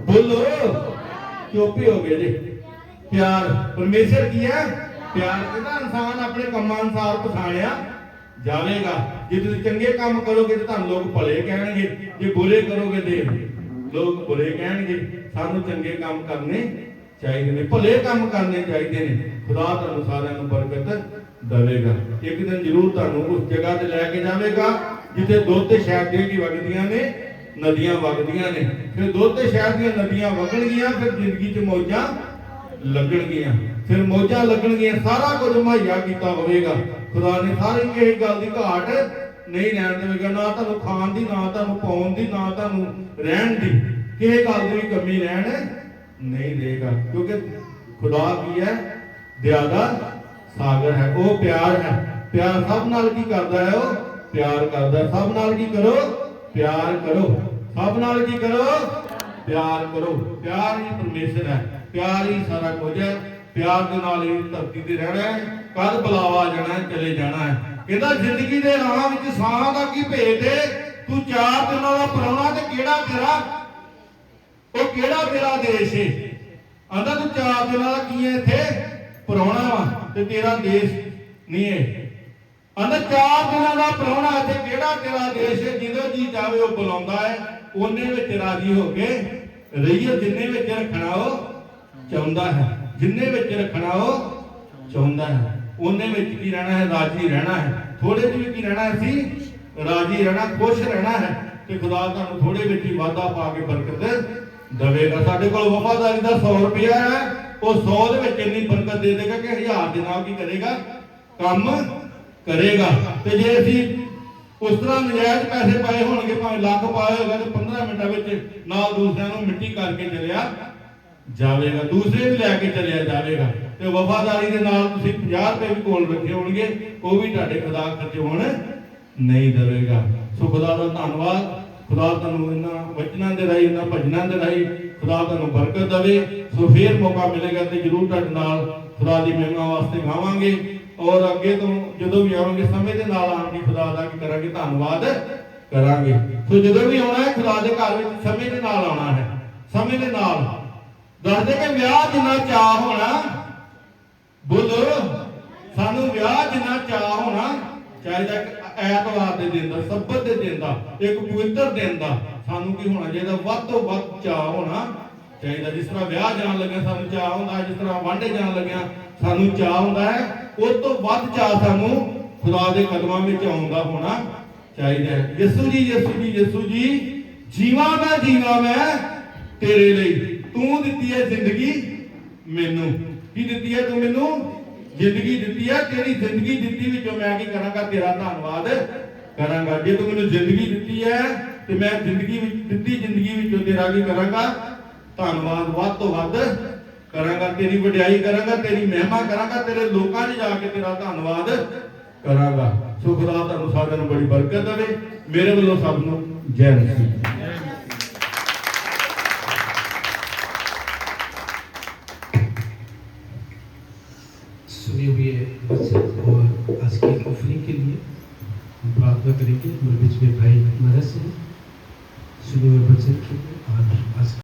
ਬੋਲੋ, ਚੁੱਪ ਹੋ ਗਏ ਜੀ। ਪਿਆਰ ਪਰਮੇਸ਼ਰ ਕੀ ਹੈ, ਪਿਆਰ। ਕਹਿੰਦਾ ਇਨਸਾਨ ਆਪਣੇ ਕੰਮਾਂ ਅਨੁਸਾਰ ਪਛਾਣਿਆ ਜਾਵੇਗਾ। ਜੇ ਤੁਸੀਂ ਚੰਗੇ ਕੰਮ ਕਰੋਗੇ ਤੇ ਤੁਹਾਨੂੰ ਲੋਕ ਭਲੇ ਕਹਿਣਗੇ, ਜੇ ਬੁਰੇ ਕਰੋਗੇ ਤੇ ਲੋਕ ਬੁਰੇ ਕਹਿਣਗੇ। ਸਾਨੂੰ ਚੰਗੇ ਕੰਮ ਕਰਨੇ ਚਾਹੀਦੇ ਨੇ, ਭਲੇ ਕੰਮ ਕਰਨੇ ਚਾਹੀਦੇ ਨੇ। ਖੁਦਾ ਤੁਹਾਨੂੰ ਸਾਰਿਆਂ ਨੂੰ ਬਰਕਤ ਦੇਵੇਗਾ। ਇੱਕ ਦਿਨ ਜ਼ਰੂਰ ਤੁਹਾਨੂੰ ਉਸ ਜਗ੍ਹਾ ਤੇ ਲੈ ਕੇ ਜਾਵੇਗਾ ਜਿੱਥੇ ਦੁੱਧ ਤੇ ਸ਼ਹਿਦ ਦੀਆਂ ਕੀ ਵਗਦੀਆਂ ਨੇ, ਨਦੀਆਂ ਵਗਦੀਆਂ ਨੇ। ਫਿਰ ਦੁੱਧ ਤੇ ਸ਼ਹਿਦ ਦੀਆਂ ਨਦੀਆਂ ਵਗਣਗੀਆਂ, ਫਿਰ ਜ਼ਿੰਦਗੀ 'ਚ ਮੌਜਾਂ ਲੱਗਣਗੀਆਂ। ਫਿਰ ਮੌਜਾਂ ਲੱਗਣਗੀਆਂ, ਸਾਰਾ ਕੁਝ ਮੁਹੱਈਆ ਕੀਤਾ ਹੋਵੇਗਾ। ਖੁਦਾ ਨੇ ਸਾਰੀ ਕਿਸੇ ਗੱਲ ਦੀ ਘਾਟ ਨਹੀਂ ਰਹਿਣ ਦੇਵੇਗਾ, ਨਾ ਤੁਹਾਨੂੰ ਖਾਣ ਦੀ, ਨਾ ਤੁਹਾਨੂੰ ਪਾਉਣ ਦੀ, ਨਾ ਤੁਹਾਨੂੰ ਰਹਿਣ ਦੀ, ਕਿਸੇ ਗੱਲ ਦੀ ਵੀ ਕਮੀ ਰਹਿਣ ਨਹੀਂ ਦੇਗਾ। ਕਿਉਂਕਿ ਖੁਦਾ ਕੀ ਹੈ, ਦਇਆ ਦਾ ਸਾਗਰ ਹੈ, ਉਹ ਪਿਆਰ ਹੈ। ਪਿਆਰ ਸਭ ਨਾਲ ਕੀ ਕਰਦਾ ਹੈ, ਉਹ ਪਿਆਰ ਕਰਦਾ। ਸਭ ਨਾਲ ਕੀ ਕਰੋ, ਪਿਆਰ ਕਰੋ। ਸਭ ਨਾਲ ਕੀ ਕਰੋ, ਪਿਆਰ ਕਰੋ। ਪਿਆਰ ਹੀ ਪਰਮੇਸ਼ਰ ਹੈ, ਪਿਆਰ ਹੀ ਸਾਰਾ ਕੁਝ ਹੈ। ਪਿਆਰ ਦੇ ਨਾਲ ਹੀ ਧਰਤੀ ਤੇ ਰਹਿਣਾ ਹੈ। ਕਦ ਬੁਲਾਵਾ ਜਾਣਾ, ਚਲੇ ਜਾਣਾ ਹੈ। ਕਹਿੰਦਾ ਜ਼ਿੰਦਗੀ ਦੇ ਰਾਹ ਵਿੱਚ ਸਾਹਾਂ ਦਾ ਕੀ ਭੇਦ ਹੈ, ਤੂੰ 4 ਦਿਨਾਂ ਦਾ ਪ੍ਰਾਹੁਣਾ ਤੇ ਕਿਹੜਾ ਤੇਰਾ, ਉਹ ਕਿਹੜਾ ਤੇਰਾ ਦੇਸ਼ ਹੈ। ਆਂਦਾ ਤੂੰ 4 ਦਿਨਾਂ ਦਾ ਕੀ ਹੈ, ਇੱਥੇ ਪ੍ਰਾਹੁਣਾ ਵਾ ਤੇ ਤੇਰਾ ਦੇਸ਼ ਨਹੀਂ ਹੈ। ਆਂਦਾ 4 ਦਿਨਾਂ ਦਾ ਪ੍ਰਾਹੁਣਾ ਤੇ ਕਿਹੜਾ ਤੇਰਾ ਦੇਸ਼ ਹੈ। ਜਦੋਂ ਜੀ ਜਾਵੇ ਉਹ ਬੁਲਾਉਂਦਾ ਹੈ, ਉਹਨੇ ਵਿੱਚ ਰਾਜੀ ਹੋ ਕੇ ਰਹੀਏ। ਜਿੰਨੇ ਵਿੱਚ ਰੱਖਣਾ ਉਹ ਚਾਹੁੰਦਾ ਹੈ, ਜਿੰਨੇ ਵਿੱਚ ਰੱਖਣਾ ਉਹ ਚਾਹੁੰਦਾ ਹੈ, ਉਹਨੇ ਵਿੱਚ ਕੀ ਰਹਿਣਾ ਹੈ, ਰਾਜੀ ਰਹਿਣਾ ਹੈ। ਥੋੜੇ ਜਿਹੇ ਵੀ ਕੀ ਰਹਿਣਾ ਹੈ, ਅਸੀਂ ਰਾਜੀ ਰਹਿਣਾ, ਖੁਸ਼ ਰਹਿਣਾ ਹੈ। ਤੇ ਖੁਦਾ ਤੁਹਾਨੂੰ ਥੋੜੇ ਵਿੱਚ ਹੀ ਵਾਧਾ ਪਾ ਕੇ ਬਰਕਤ ਦੇਵੇਗਾ। ਸਾਡੇ ਕੋਲ ਵਫਾਦਾਰੀ ਦਾ 100 ਰੁਪਇਆ ਹੈ, ਉਹ 100 ਦੇ ਵਿੱਚ ਇੰਨੀ ਬਰਕਤ ਦੇ ਦੇਗਾ ਕਿ 1000 ਦੇ ਨਾਲ ਕੀ ਕਰੇਗਾ, ਕੰਮ ਕਰੇਗਾ। ਤੇ ਜੇ ਅਸੀਂ ਉਸ ਤਰ੍ਹਾਂ ਨਜਾਇਜ਼ ਪੈਸੇ ਪਾਏ ਹੋਣਗੇ, ਭਾਵੇਂ ਲੱਖ ਪਾਏ ਹੋਗਾ, ਤੇ 15 ਮਿੰਟਾਂ ਵਿੱਚ ਨਾਲ ਦੂਸਰਿਆਂ ਨੂੰ ਮਿੱਟੀ ਕਰਕੇ ਚਲਿਆ ਜਾਵੇਗਾ, ਦੂਸਰੇ ਵੀ ਲੈ ਕੇ ਚਲਿਆ ਜਾਵੇਗਾ। ਤੇ ਵਫਾਦਾਰੀ ਦੇ ਨਾਲ ਤੁਸੀਂ 50 ਰੁਪਏ ਵੀ ਕੋਲ ਰੱਖੇ ਹੋਣਗੇ, ਉਹ ਵੀ ਤੁਹਾਡੇ ਖੁਦਾ ਖਰਚ ਹੋਣ ਨਹੀਂ ਦੇਵੇਗਾ। ਸੋ ਖੁਦਾ ਦਾ ਧੰਨਵਾਦ। ਖੁਦਾ ਤੁਹਾਨੂੰ ਇਹਨਾਂ ਵਚਨਾਂ ਦੇ ਰਾਹੀਂ, ਇਹਨਾਂ ਭਜਨਾਂ ਦੇ ਰਾਹੀਂ ਖੁਦਾ ਤੁਹਾਨੂੰ ਬਰਕਤ ਦੇਵੇ। ਸੋ ਫੇਰ ਮੌਕਾ ਮਿਲੇਗਾ ਤੇ ਜ਼ਰੂਰ ਤੁਹਾਡੇ ਨਾਲ ਖੁਦਾ ਦੀ ਮਹਿਮਾ ਵਾਸਤੇ ਗਾਵਾਂਗੇ। ਔਰ ਅੱਗੇ ਤੋਂ ਜਦੋਂ ਵੀ ਆਵਾਂਗੇ ਸਮੇਂ ਦੇ ਨਾਲ ਆਉਣ ਦੀ ਖੁਦਾ ਦਾ ਕੀ ਕਰਾਂਗੇ, ਧੰਨਵਾਦ ਕਰਾਂਗੇ। ਸੋ ਜਦੋਂ ਵੀ ਆਉਣਾ ਹੈ ਖੁਦਾ ਦੇ ਘਰ ਵਿੱਚ ਸਮੇਂ ਦੇ ਨਾਲ ਆਉਣਾ ਹੈ। ਸਮੇਂ ਦੇ ਨਾਲ ਦੱਸਦੇ ਕਿ ਵਿਆਹ ਜਿੰਨਾ ਚਾਅ ਹੋਣਾ, ਬੋਲੋ, ਸਾਨੂੰ ਵਿਆਹ ਜਿੰਨਾ ਚਾਅ ਹੋਣਾ ਚਾਹੀਦਾ। ਐਤਵਾਰ ਦੇ ਦਿਨ ਦਾ, ਸਬਤ ਦੇ ਦਿਨ ਦਾ, ਇੱਕ ਪਵਿੱਤਰ ਦਿਨ ਦਾ ਸਾਨੂੰ ਕੀ ਹੋਣਾ ਚਾਹੀਦਾ, ਵੱਧ ਤੋਂ ਵੱਧ ਚਾਅ ਹੋਣਾ ਚਾਹੀਦਾ। ਜਿਸ ਤਰ੍ਹਾਂ ਵਿਆਹ ਜਾਣ ਲੱਗਿਆ ਸਾਨੂੰ ਚਾਅ ਹੁੰਦਾ ਹੈ, ਜਿਸ ਤਰ੍ਹਾਂ ਵਾਂਢੇ ਜਾਣ ਲੱਗਿਆ ਸਾਨੂੰ ਚਾਅ ਹੁੰਦਾ ਹੈ, ਉਸ ਤੋਂ ਵੱਧ ਚਾਅ ਸਾਨੂੰ ਖੁਦਾ ਦੇ ਕਦਮਾਂ ਵਿੱਚ ਆਉਣ ਦਾ ਹੋਣਾ ਚਾਹੀਦਾ ਹੈ। ਯਿਸੂ ਜੀ, ਯਿਸੂ ਜੀ, ਯਿਸੂ ਜੀ, ਜੀਵਾਂ ਮੈਂ ਤੇਰੇ ਲਈ। ਤੂੰ ਦਿੱਤੀ ਹੈ ਜ਼ਿੰਦਗੀ ਮੈਨੂੰ। ਕੀ ਦਿੱਤੀ ਹੈ ਤੂੰ ਮੈਨੂੰ? ਜ਼ਿੰਦਗੀ ਦਿੱਤੀ ਹੈ। ਤੇਰੀ ਜ਼ਿੰਦਗੀ ਦਿੱਤੀ ਵਿੱਚੋਂ ਮੈਂ ਕੀ ਕਰਾਂਗਾ, ਤੇਰਾ ਧੰਨਵਾਦ ਕਰਾਂਗਾ। ਜੇ ਤੂੰ ਮੈਨੂੰ ਜ਼ਿੰਦਗੀ ਦਿੱਤੀ ਹੈ ਤੇ ਮੈਂ ਜ਼ਿੰਦਗੀ ਵਿੱਚ ਦਿੱਤੀ ਜ਼ਿੰਦਗੀ ਵਿੱਚੋਂ ਤੇਰਾ ਕੀ ਕਰਾਂਗਾ, ਧੰਨਵਾਦ ਵੱਧ ਤੋਂ ਵੱਧ ਕਰਾਂਗਾ। ਤੇਰੀ ਵਡਿਆਈ ਕਰਾਂਗਾ, ਤੇਰੀ ਮਹਿਮਾ ਕਰਾਂਗਾ, ਤੇਰੇ ਲੋਕਾਂ 'ਚ ਜਾ ਕੇ ਤੇਰਾ ਧੰਨਵਾਦ ਕਰਾਂਗਾ। ਸੋ ਖੁਦਾ ਤੁਹਾਨੂੰ ਸਾਰਿਆਂ ਨੂੰ ਬੜੀ ਬਰਕਤ ਦੇਵੇ। ਮੇਰੇ ਵੱਲੋਂ ਸਭ ਨੂੰ ਜੈ ਮਸੀਹ। बचत और आज की ऑफरिंग के लिए हम प्रार्थना करेंगे। हमारे बीच में भाई महाराज से सुने हुए बचन के लिए और आज